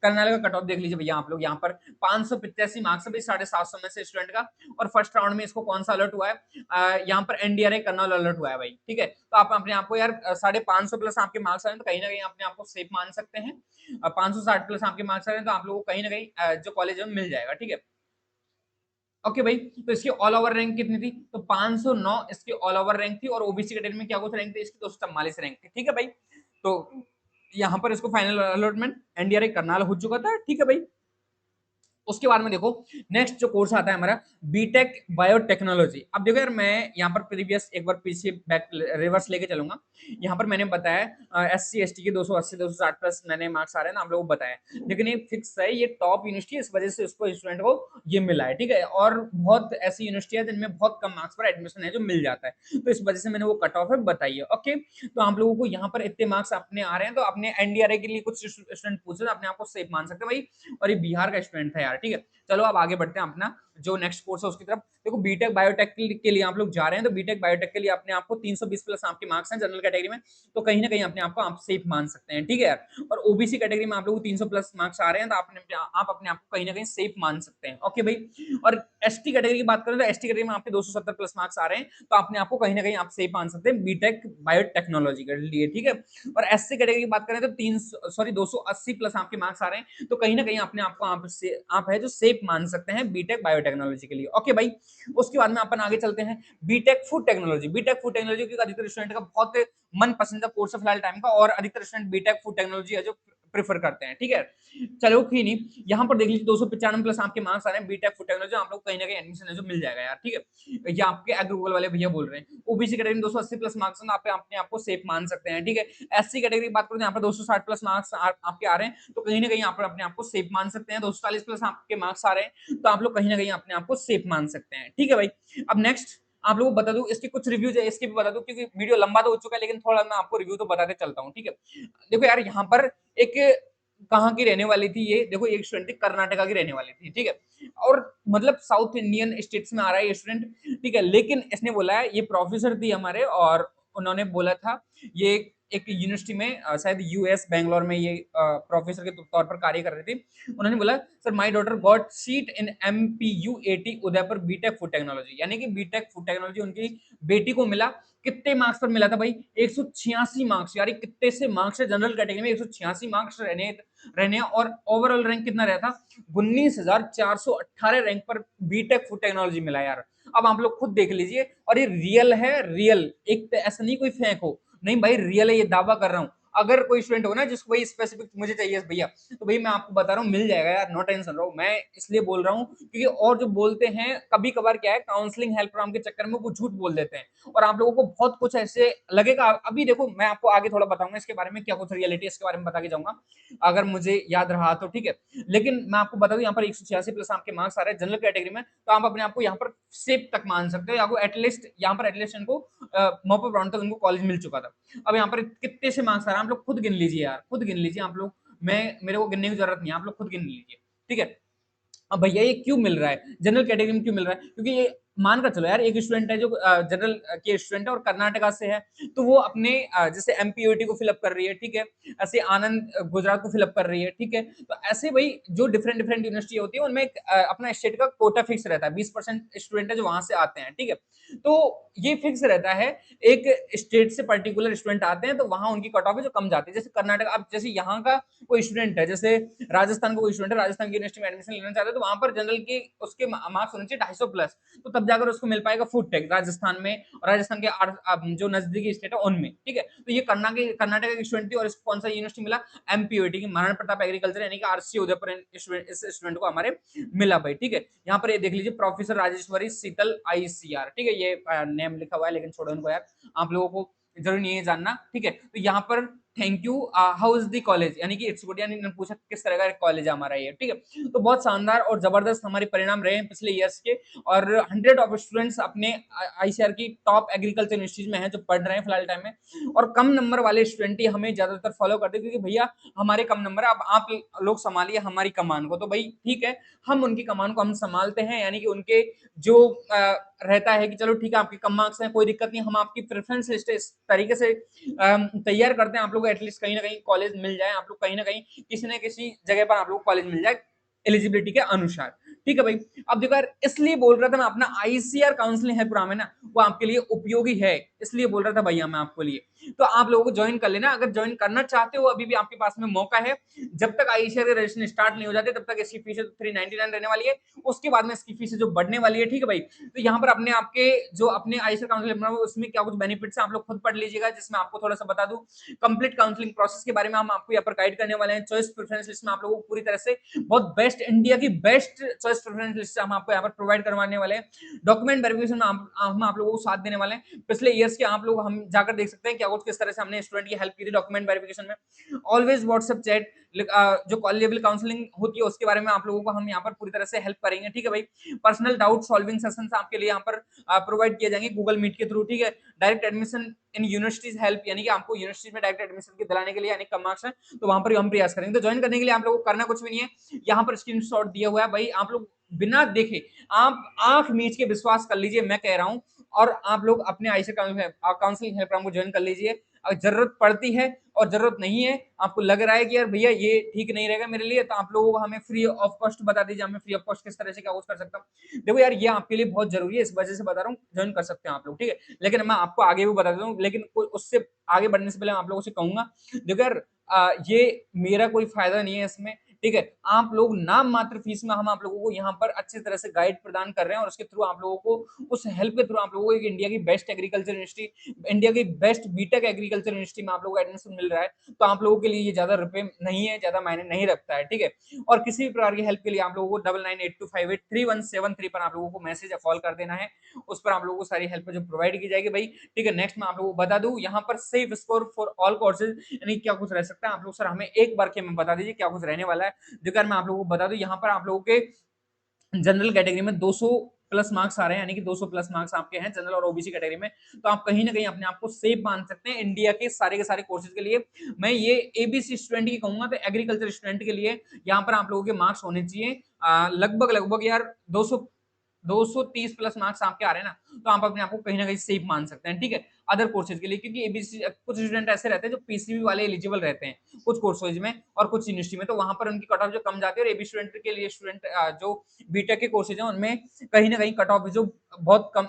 S1: कर्नाटक का कट ऑफ देख लीजिए भैया आप लोग, यहाँ पर 585 मार्क्स है भाई 750 में से स्टूडेंट का, और फर्स्ट राउंड में इसको कौन सा अलर्ट हुआ है, यहाँ पर एनडीआरए कर्नल अलर्ट हुआ है भाई, ठीक है। तो आप अपने आपको यार 550 प्लस आपके मार्क्स आए तो कहीं ना कहीं अपने आपको सेफ मान सकते हैं। 560 प्लस आपके मार्क्स आ रहे हैं तो आप लोगों को कहीं ना कहीं जो कॉलेज है मिल जाएगा, ठीक है। ओके भाई, तो इसकी ऑल ओवर रैंक कितनी थी, तो 509 इसकी ऑल ओवर रैंक थी, और ओबीसी कैटेगरी में क्या कुछ रैंक थी इसकी, 244 रैंक थी, ठीक है भाई। तो यहाँ पर इसको फाइनल अलॉटमेंट एनडीआरए करनाल हो चुका था, ठीक है भाई। उसके बाद में देखो नेक्स्ट जो कोर्स आता है हमारा बीटेक बायोटेक्नोलॉजी। अब देखो यार मैं यहाँ पर प्रीवियस एक बार पीछे बैक रिवर्स लेके चलूंगा। यहाँ पर मैंने बताया एससी एसटी के 280 260 प्लस मैंने मार्क्स आ रहे हैं ना आप लोगों को बताया, लेकिन ये फिक्स है, ये टॉप यूनिवर्सिटी, इस वजह से उसको स्टूडेंट को ये मिला है, ठीक है। और बहुत ऐसी यूनिवर्सिटी है जिनमें बहुत कम मार्क्स पर एडमिशन है जो मिल जाता है, तो इस वजह से मैंने वो कट ऑफ है बताई है। ओके, तो आप लोगों को यहाँ पर इतने मार्क्स अपने आ रहे हैं तो अपने एनडीआरए के लिए कुछ स्टूडेंट पूछे तो अपने आपको सेफ मान सकते हैं भाई, और ये बिहार का स्टूडेंट था यार, ठीक है। चलो अब आगे बढ़ते हैं अपना जो नेक्स्ट कोर्स है उसकी तरफ। देखो बीटेक बायोटेक के लिए आप लोग जा रहे हैं, तो बीटेक बायोटेक के लिए अपने आपको 320 प्लस आपके मार्क्स हैं जनरल कैटेगरी में, तो कहीं ना कहीं अपने आपको आप सेफ मान सकते हैं, ठीक है यार। और ओबीसी कैटेगरी में आप लोग 300 प्लस मार्क्स आ रहे हैं तो आप अपने आपको कहीं ना कहीं सेफ मान सकते हैं, ओके भाई। और एसटी कैटेगरी की बात करें तो एसटी कैटेगरी में आपके 270 प्लस मार्क्स आ रहे हैं तो अपने आपको कहीं ना कहीं आप सेफ मान सकते हैं बीटेक बायोटेक्नोलॉजी के लिए, ठीक है। और एससी कैटेगरी की बात करें तो 280 प्लस आपके मार्क्स आ रहे हैं तो कहीं ना कहीं अपने आपको आप है जो सेफ मान सकते हैं बीटेक बायोटेक्नोलॉजी के लिए, ओके भाई। उसके बाद में अपन आगे चलते हैं BTech food technology. BTech food technology क्योंकि अधिकतर स्टूडेंट का बहुत मन पसंदीदा कोर्स है फिलहाल टाइम का, और अधिकतर स्टूडेंट बीटेक फूड टेक्नोलॉजी है जो प्रेफर करते हैं, ठीक है। चलो ही नहीं, यहाँ पर देख लीजिए 295 प्लस आपके मार्क्स आ रहे हैं बीटेक फूड टेक्नोलॉजी, आप लोग कहीं ना कहीं एडमिशन है जो मिल जाएगा यार, ठीक है। ये आपके एग्रीकल्चर वाले भैया बोल रहे हैं। ओबीसी कैटेगरी में 280 प्लस मार्क्स आप अपने आपको सेफ मान सकते हैं, ठीक है। एससी कैटेगरी की बात करें तो यहाँ पर 260 प्लस मार्क्स आपके आ रहे हैं तो कहीं ना कहीं आप अपने आपको सेफ मान सकते हैं। 240 प्लस आपके मार्क्स आ रहे हैं तो आप लोग कहीं ना कहीं अपने आपको सेफ मान सकते हैं, ठीक है भाई। अब नेक्स्ट आप लोगों को बता दूं इसके कुछ रिव्यूज है, इसके भी बता दूं क्योंकि वीडियो लंबा तो हो चुका है, लेकिन थोड़ा मैं आपको रिव्यू तो बताते चलता हूँ, ठीक है। देखो यार यहाँ पर एक कहाँ की रहने वाली थी, ये देखो एक स्टूडेंट थी कर्नाटका की रहने वाली थी, ठीक है। और मतलब साउथ इंडियन स्टेट्स में आ रहा है ये स्टूडेंट, ठीक है। लेकिन इसने बोला है, ये प्रोफेसर थी हमारे, और उन्होंने बोला था ये एक यूनिवर्सिटी में शायद यूएस बेंगलोर में ये प्रोफेसर के तौर पर कार्य कर रही थी। उन्होंने बोला sir my daughter got seat in MPUAT Udaipur B Tech food technology, यानी कि बीटेक फूड टेक्नोलॉजी उनकी बेटी को मिला। कितने मार्क्स पर मिला था भाई, 186 मार्क्स, यार कितने से मार्क्स है जनरल कैटेगरी में 186 मार्क्स रहने रहने और ओवरऑल रैंक कितना रहता 19,418 रैंक पर बीटेक फूड टेक्नोलॉजी मिला यार। अब आप लोग खुद देख लीजिए, और ये रियल है, रियल, एक तो ऐसा नहीं कोई फेक हो, नहीं भाई रियल है, ये दावा कर रहा हूं। अगर कोई स्टूडेंट हो ना जिसको भाई स्पेसिफिक मुझे चाहिए भैया, तो भाई मैं आपको बता रहा हूँ मिल जाएगा यार, नो टेंशन रहो। मैं इसलिए बोल रहा हूँ क्योंकि और जो बोलते हैं कभी कभार क्या है, काउंसलिंग हेल्प प्रोग्राम के चक्कर में वो झूठ बोल देते हैं और आप लोगों को बहुत कुछ ऐसे लगेगा। अभी देखो मैं आपको आगे थोड़ा बताऊंगा इसके बारे में, क्या कुछ रियलिटी इसके बारे में बता के जाऊंगा अगर मुझे याद रहा तो, ठीक है। लेकिन मैं आपको बता दूं यहाँ पर 186 प्लस आपके मार्क्स आ रहे हैं जनरल कैटेगरी में, तो आप अपने आपको यहाँ पर सेफ तक मान सकते हो, आपको एटलीस्ट यहाँ पर एटलीस्ट इनको मॉपअप राउंड तक उनको कॉलेज मिल चुका था। अब यहाँ पर कितने से मार्क्स आ रहे हैं आप लोग खुद गिन लीजिए यार, खुद गिन लीजिए आप लोग, मैं मेरे को गिनने की जरूरत नहीं है, आप लोग खुद गिन लीजिए, ठीक है। अब भैया ये क्यों मिल रहा है जनरल कैटेगरी में, क्यों मिल रहा है, क्योंकि ये मान कर चलो यार एक स्टूडेंट है जो जनरल के स्टूडेंट है और कर्नाटका से है, तो वो अपने जैसे एमपीओटी को फिलअप कर रही है, ठीक है। ऐसे आनंद गुजरात को फिलअप कर रही है, ठीक है। तो ऐसे भाई जो डिफरेंट डिफरेंट यूनिवर्सिटी होती है उनमें अपना स्टेट का कोटा फिक्स रहता है, 20% स्टूडेंट है जो वहां से आते हैं, ठीक है। तो ये फिक्स रहता है, एक स्टेट से पर्टिकुलर स्टूडेंट आते हैं तो वहां उनकी कट ऑफ है जो कम जाती है। जैसे कर्नाटक, अब जैसे यहाँ का कोई स्टूडेंट है, जैसे राजस्थान का कोई स्टूडेंट है, राजस्थान की यूनिवर्सिटी में एडमिशन लेना चाहते हैं तो वहां पर जनरल की उसके मार्क्स होने चाहिए 250 प्लस, तो तब जाकर उसको मिल पाएगा फूड टेक राजस्थान में, और राजस्थान के जो नजदीकी स्टेट है उनमें, ठीक है। तो ये कर्नाटक की स्टूडेंट थी और इसको कौन सा यूनिवर्सिटी मिला, एमपीयूटी की, महाराणा प्रताप एग्रीकल्चर यानी कि आरसी उदयपुर, इस स्टूडेंट को हमारे मिला भाई, ठीक है। यहाँ पर ये देख लीजिए प्रोफेसर राजेश्वरी शीतल आईसीआर, ठीक है। ये नेम लिखा हुआ है लेकिन छोड़ो इनको यार, आप लोगों को जरूरी नहीं है जानना, ठीक है। तो यहाँ पर thank you, how is the college, यानी कि इट्स गुड, यानी पूछा किस तरह का कॉलेज है हमारा ये, ठीक है। तो बहुत शानदार और जबरदस्त हमारे परिणाम रहे हैं पिछले ईयर्स के, और 100 ऑफ स्टूडेंट्स अपने आईसीआर की टॉप एग्रीकल्चर यूनिवर्सिटीज में हैं जो पढ़ रहे हैं फिलहाल टाइम में, और कम नंबर वाले स्टूडेंट ही हमें ज्यादातर फॉलो करते हैं क्योंकि भैया हमारे कम नंबर है, अब आप लोग संभालिए हमारी कमान को, तो भाई ठीक है हम उनकी कमान को हम संभालते हैं, यानी कि उनके जो रहता है कि चलो ठीक है आपके कम मार्क्स हैं कोई दिक्कत नहीं, हम आपकी प्रेफरेंस लिस्ट इस तरीके से तैयार करते हैं, आप लोग लोग एटलीस्ट कहीं ना कहीं कॉलेज मिल जाए, आप लोग कहीं ना कहीं किसी न किसी जगह पर आप लोग कॉलेज मिल जाए एलिजिबिलिटी के अनुसार। ठीक है भाई। अब देखो यार, इसलिए बोल रहा था मैं, अपना आईसीआर काउंसलिंग है प्रोग्राम है ना, वो आपके लिए उपयोगी है, इसलिए बोल रहा था भैया मैं आपको लिए। तो आप लोगों को ज्वाइन कर लेना, अगर ज्वाइन करना चाहते हो अभी भी आपके पास में मौका है। जब तक आईसीआर के रजिस्ट्रेशन स्टार्ट नहीं हो जाते तब तक इसकी फीस 399 रहने वाली है, उसके बाद में इसकी फीस जो बढ़ने वाली है। ठीक है भाई। तो यहाँ पर अपने आपके जो अपने आईसीआर काउंसलिंग उसमें क्या कुछ बेनिफिट्स है आप लोग खुद पढ़ लीजिएगा, जिसमें आपको थोड़ा सा बता दूं। कंप्लीट काउंसलिंग प्रोसेस के बारे में हम आपको यहाँ पर गाइड करने वाले हैं। चॉइस प्रेफरेंस लिस्ट में आप लोगों को पूरी तरह से बहुत बेस्ट, इंडिया की बेस्ट चॉइस प्रेफरेंस लिस्ट हम आपको यहाँ पर प्रोवाइड करवाने वाले हैं। डॉक्यूमेंट वेरिफिकेशन में हम आप लोगों को साथ देने वाले हैं। पिछले ईयर्स के आप लोग हम जाकर देख सकते हैं क्या कुछ किस तरह से हमने स्टूडेंट की हेल्प की थी डॉक्यूमेंट वेरिफिकेशन में। ऑलवेज व्हाट्सएप चैट, जो कॉलेज लेवल काउंसलिंग होती है उसके बारे में आप लोगों को हम यहाँ पर पूरी तरह से हेल्प करेंगे। ठीक है भाई। पर्सनल डाउट सॉल्विंग सेशंस आपके लिए यहाँ पर प्रोवाइड किए जाएंगे गूगल मीट के थ्रू। ठीक है। Direct admission in universities help, यानी कि आपको यूनिवर्सिटी में डायरेक्ट एडमिशन के दिलाने के लिए, यानी कम मार्क्स है तो वहां पर हम प्रयास करेंगे। तो ज्वाइन करने के लिए आप लोगों को करना कुछ भी नहीं है, यहाँ पर स्क्रीनशॉट दिया हुआ है भाई, आप लोग बिना देखे आप आंख मीच के विश्वास कर लीजिए मैं कह रहा हूं, और आप लोग अपने आईसीआर काउंसलिंग हेल्प को ज्वाइन कर लीजिए। अगर जरूरत पड़ती है और जरूरत नहीं है, आपको लग रहा है कि यार भैया ये ठीक नहीं रहेगा मेरे लिए, तो आप लोगों को हमें फ्री ऑफ कॉस्ट बता दीजिए, हमें फ्री ऑफ कॉस्ट किस तरह से क्या कुछ कर सकता हूँ। देखो यार, ये आपके लिए बहुत जरूरी है, इस वजह से बता रहा हूँ, ज्वाइन कर सकते हैं आप लोग। ठीक है। लेकिन मैं आपको आगे भी बता देता हूँ, लेकिन उससे आगे बढ़ने से पहले आप लोगों से कहूंगा, देखो यार, ये मेरा कोई फायदा नहीं है इसमें। ठीक है। आप लोग नाम मात्र फीस में हम आप लोगों को यहाँ पर अच्छी तरह से गाइड प्रदान कर रहे हैं, और उसके थ्रू आप लोगों को, उस हेल्प के थ्रू आप लोगों को एक इंडिया की बेस्ट एग्रीकल्चर यूनिवर्सिटी, इंडिया की बेस्ट बीटेक एग्रीकल्चर यूनिवर्सिटी में आप लोगों को एडमिशन मिल रहा है। तो आप लोगों के लिए ये ज्यादा रुपए नहीं है, ज्यादा मायने नहीं रखता है। ठीक है। और किसी भी प्रकार की हेल्प के लिए आप लोगों को 9982583173 पर आप लोगों को मैसेज या कॉल कर देना है, उस पर आप लोगों को सारी हेल्प जो प्रोवाइड की जाएगी भाई। ठीक है। नेक्स्ट मैं आप लोगों को बता दूं, यहाँ पर safe score for all courses, यानी क्या कुछ रह सकता है आप लोग, सर हमें एक बार के में बता दीजिए क्या कुछ रहने वाला है। देखकर मैं आप लोगों को बता दूं, यहाँ पर आप लोगों के जनरल कैटेगरी में 200 प्लस मार्क्स आ रहे हैं, यानी कि 200 प्लस मार्क्स आपके हैं जनरल और ओबीसी कैटेगरी में। तो आप कहीं ना कहीं अपने आप को सेफ मान सकते हैं इंडिया के सारे कोर्सेज के लिए। मैं ये एबीसी स्टूडेंट की कहूंगा, तो एग्रीकल्चर स्टूडेंट के लिए यहाँ पर आप लोगों के मार्क्स होने चाहिए लगभग लगभग यार 230 प्लस मार्क्स आपके आ रहे हैं ना, तो आप अपने आप को कहीं ना कहीं सेफ मान सकते हैं। ठीक है। अदर कोर्सेज के लिए, क्योंकि एबीसी कुछ स्टूडेंट ऐसे रहते हैं जो पीसीबी वाले एलिजिबल रहते हैं कुछ कोर्सेज में और कुछ यूनिवर्सिटी में, तो वहां पर उनकी कट ऑफ जो कम जाती है, और एबी स्टूडेंट के लिए स्टूडेंट जो बीटेक के कोर्सेज हैं उनमें कहीं ना कहीं कट ऑफ जो बहुत कम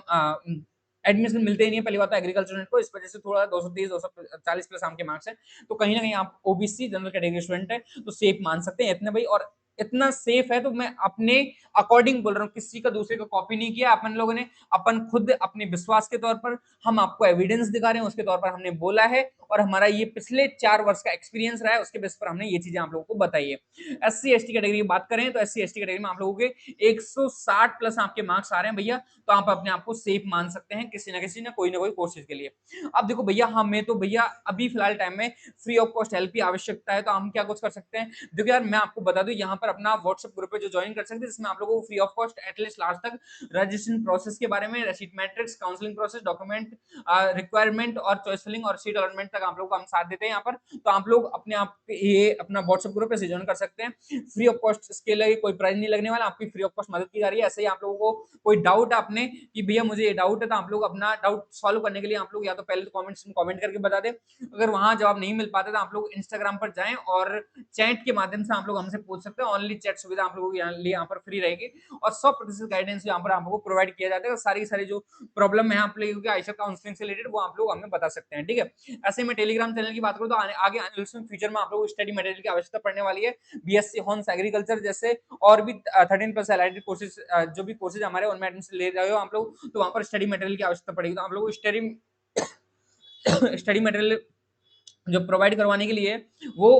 S1: एडमिशन मिलते ही नहीं है। पहली बात तो एग्रीकल्चर स्टूडेंट को, इस वजह से थोड़ा 230 240 प्लस आपके मार्क्स है, तो कहीं ना कहीं आप ओबीसी जनरल कैटेगरी स्टूडेंट है तो सेफ मान सकते हैं इतने भाई। और इतना सेफ है तो मैं अपने अकॉर्डिंग बोल रहा हूँ, किसी का दूसरे का कॉपी नहीं किया अपन लोगों ने, अपन खुद अपने विश्वास के तौर पर हम आपको एविडेंस दिखा रहे हैं, उसके तौर पर हमने बोला है, और हमारा ये पिछले 4 वर्ष का एक्सपीरियंस रहा है, उसके बेस पर हमने ये चीजें आप लोगों को बताई है। एससी एसटी कैटेगरी की बात करें तो एससी एसटी कैटेगरी में आप लोगों के 160 प्लस आपके मार्क्स आ रहे हैं भैया, तो आप अपने आप को सेफ मान सकते हैं किसी ना कोई कोर्सेज के लिए। अब देखो भैया, हमें तो भैया अभी फिलहाल टाइम में फ्री ऑफ कॉस्ट हेल्प की आवश्यकता है, तो हम क्या कुछ कर सकते हैं। देखो यार, मैं आपको बता दूं, यहाँ पर अपना व्हाट्सएप ग्रुप पे जो ज्वाइन कर सकते हैं, जिसमें आप लोगों को free of cost at least last तक रजिस्ट्रेशन प्रोसेस के बारे में, seat matrix, counselling process, document requirement और चॉइस फिलिंग और सीट अलॉटमेंट तक आप लोग को हम साथ देते हैं यहाँ पर। तो आप लोग अपने आप ये अपना व्हाट्सएप ग्रुप पे ज्वाइन कर सकते हैं फ्री ऑफ कॉस्ट। इसके लिए कोई प्राइस नहीं लगने वाला, आपकी फ्री ऑफ कॉस्ट मदद की जा रही है। ऐसे ही आप लोगों को कोई डाउट आपने कि भैया मुझे ये डाउट है, तो आप लोग अपना डाउट सॉल्व करने के लिए आप लोग या तो पहले तो कमेंट्स में कमेंट करके बता दें, अगर वहां जवाब नहीं मिल पाता तो आप लोग इंस्टाग्राम पर जाएं और चैट के माध्यम से आप लोग हमसे पूछ सकते हैं। ओनली चैट सुविधा आप लोगों के लिए यहाँ पर फ्री रहेगी, और 100% गाइडेंस यहाँ पर आपको प्रोवाइड किया जाता है। सारी सारी जो प्रॉब्लम है आप लोगों के आईसीआर काउंसलिंग से रिलेटेड, वो आप लोग हमें बता सकते हैं। ठीक है। ऐसे में टेलीग्राम चैनल की बात करूँ तो आगे फ्यूचर में आप लोग स्टडी मटेरियल की आवश्यकता पड़ने वाली है। बीएससी हॉर्न्स एग्रीकल्चर जैसे और भी 13+ एलाइड कोर्सेज, जो भी कोर्सेज हमारे उनमें एडमिशन ले रहे हो आप लोग, तो वहां पर स्टडी मटेरियल की आवश्यकता पड़ेगी। तो आप लोग स्टडी मटेरियल जो प्रोवाइड करवाने के लिए वो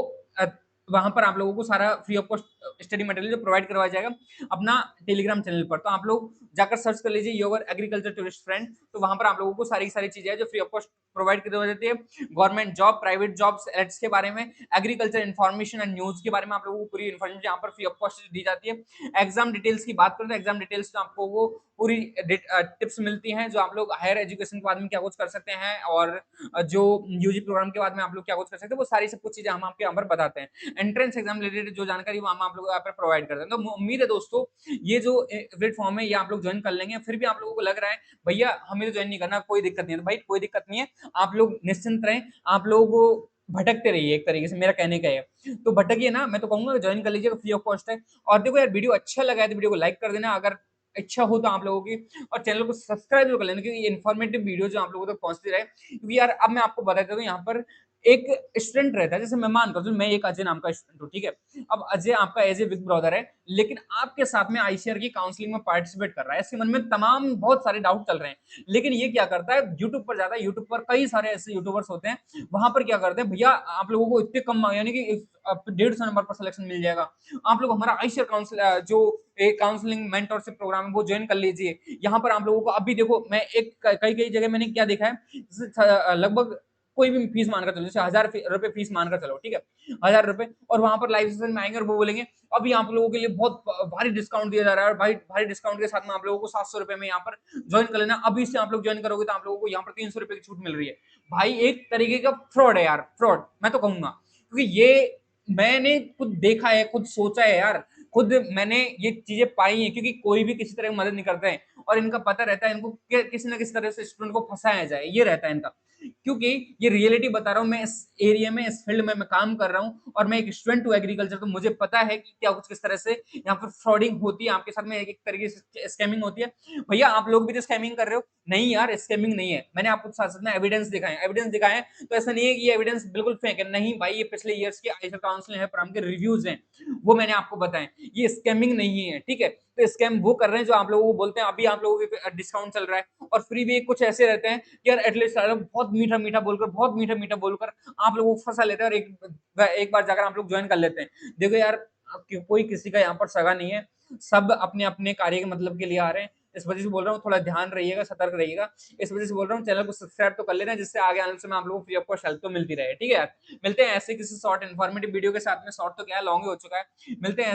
S1: वहां पर आप लोगों को सारा free of cost study material जो प्रोवाइड करवाया जाएगा अपना टेलीग्राम चैनल पर। तो आप लोग जाकर सर्च कर लीजिए योर एग्रीकल्चर टूरिस्ट फ्रेंड, तो वहां पर आप लोगों को सारी सारी चीजें जो फ्री ऑफ कॉस्ट प्रोवाइड की जाती है, government job, private jobs, ads के बारे में, एग्रीकल्चर इन्फॉर्मेशन एंड न्यूज के बारे में आप लोगों को पूरी इन्फॉर्मेशन यहाँ पर फ्री ऑफ कॉस्ट दी जाती है। एग्जाम डिटेल्स की बात करें तो एग्जाम डिटेल्स तो आपको वो पूरी टिप्स मिलती हैं, जो आप लोग हायर एजुकेशन के बाद में क्या कुछ कर सकते हैं, और जो यूजी प्रोग्राम के बाद में आप लोग क्या कुछ कर सकते हैं, वो सारी सब कुछ चीजें हम आपके यहाँ पर बताते हैं। एंट्रेंस एग्जाम रिलेटेड जो जानकारी वो हम आप लोगों को प्रोवाइड करते हैं। तो उम्मीद है दोस्तों, ये जो प्लेटफॉर्म है ये आप लोग ज्वाइन कर लेंगे। फिर भी आप लोगों को लग रहा है भैया हमें तो ज्वाइन नहीं करना, कोई दिक्कत नहीं है, तो भाई कोई दिक्कत नहीं है, आप लोग निश्चिंत रहें। आप लोगों को भटकते रहिए, एक तरीके से मेरा कहने का है। तो भटकिए ना, मैं तो कहूँगा जॉइन कर लीजिएगा, फ्री ऑफ कॉस्ट है। और देखो यार, वीडियो अच्छा लगा है तो वीडियो को लाइक कर देना अगर इच्छा हो तो आप लोगों की, और चैनल को सब्सक्राइब जरूर कर लेना, क्योंकि ये इन्फॉर्मेटिव वीडियो जो आप लोगों तक पहुँचती रहे। क्योंकि यार अब मैं आपको बता देता हूँ, यहाँ पर एक स्टूडेंट रहता है, जैसे मैं मान कर चलूँ, मैं एक अजय नाम का स्टूडेंट हूँ, ठीक है। अब अजय आपका एज ए बिग ब्रदर है, लेकिन आपके साथ में आईसीआर की काउंसलिंग में पार्टिसिपेट कर रहा है, इसके मन में तमाम बहुत सारे डाउट चल रहे हैं। लेकिन ये क्या करता है, यूट्यूब पर जाता है, यूट्यूब पर कई सारे ऐसे यूट्यूबर्स होते हैं, वहां पर क्या करते हैं, भैया आप लोगों को इतने कम यानी कि 150 नंबर पर सिलेक्शन मिल जाएगा, आप लोग हमारा आईसीआर काउंसिल जो एक काउंसलिंग मेंटरशिप प्रोग्राम है वो ज्वाइन कर लीजिए। यहाँ पर आप लोगों को अभी देखो, मैं एक कई कई जगह मैंने क्या देखा है, लगभग कोई भी फीस मानकर चलो, जैसे 1000 रुपए फीस मानकर चलो, ठीक है, 1000 रुपए, और वहां पर लाइव सेशन में आएंगे और वो बोलेंगे अभी आप लोगों के लिए बहुत भारी डिस्काउंट दिया जा रहा है, और भाई भारी डिस्काउंट के साथ में आप लोगों को 700 रुपए में यहाँ पर ज्वाइन कर लेना, अभी से आप लोग ज्वाइन करोगे तो आप लोगों को यहाँ पर 300 रुपए की छूट मिल रही है। भाई एक तरीके का फ्रॉड है यार, फ्रॉड मैं तो कहूंगा, क्योंकि ये मैंने खुद देखा है, खुद सोचा है यार, खुद मैंने ये चीजें पाई हैं, क्योंकि कोई भी किसी तरह की मदद नहीं करता है, और इनका पता रहता है इनको किसी ना किसी तरह से स्टूडेंट को फंसाया जाए, ये रहता है इनका। क्योंकि ये रियलिटी बता रहा हूँ, मैं इस एरिया में, इस फील्ड में मैं काम कर रहा हूँ, और मैं एक स्टूडेंट हूँ एग्रीकल्चर, तो मुझे पता है कि क्या कुछ किस तरह से यहाँ पर फ्रॉडिंग होती है आपके साथ में, एक तरीके से स्कैमिंग होती है। भैया आप लोग भी तो स्कैमिंग कर रहे हो, नहीं यार स्कैमिंग नहीं है, मैंने आपको साथ साथ में एविडेंस दिखाए, एविडेंस दिखाए, तो ऐसा नहीं है कि ये एविडेंस बिल्कुल फेक है, नहीं भाई, ये पिछले ईयर्स के आईसीआर काउंसिल है प्रोग्राम के रिव्यूज हैं, वो मैंने आपको बताए, ये स्कैमिंग नहीं है, ठीक है। तो स्कैम वो कर रहे हैं जो आप लोगों को बोलते हैं अभी आप लोगों के डिस्काउंट चल रहा है, और फ्री भी कुछ ऐसे रहते हैं कि यार एटलीस्ट बहुत मीठा मीठा बोलकर, बहुत मीठा मीठा बोलकर आप लोगों को फंसा लेते हैं, और एक बार जाकर आप लोग ज्वाइन कर लेते हैं। देखो यार, कोई किसी का यहाँ पर सगा नहीं है, सब अपने अपने कार्य के मतलब के लिए आ रहे हैं, इस वजह से बोल रहा हूँ थोड़ा ध्यान रहिएगा, सतर्क रहिएगा, इस वजह से बोल रहा हूँ चैनल को सब्सक्राइब तो कर लेना, जिससे आगे आने से मैं आप लोगों को फ्री ऑफ कॉस्ट हेल्प तो मिलती रहे, ठीक है यार। मिलते हैं ऐसे किसी शॉर्ट इन्फॉर्मेटिव वीडियो के साथ में, शॉर्ट तो क्या है, लॉन्ग ही हो चुका है। मिलते हैं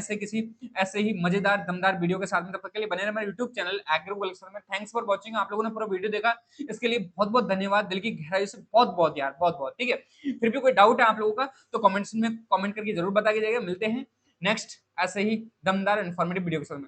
S1: ऐसे ही मजेदार दमदार वीडियो के साथ में, तब तक के लिए बने रहे मेरे यूट्यूब चैनल एग्रो कलेक्शन में। थैंक्स फॉर वॉचिंग, आप लोगों ने पूरा वीडियो देखा, इसके लिए बहुत बहुत धन्यवाद, दिल की गहराई से बहुत बहुत यार, बहुत बहुत, ठीक है। फिर भी कोई डाउट है आप लोगों का तो कमेंट्स में कमेंट करके जरूर बता के जाइएगा। मिलते हैं नेक्स्ट ऐसे ही दमदार इन्फॉर्मेटिव वीडियो के साथ में।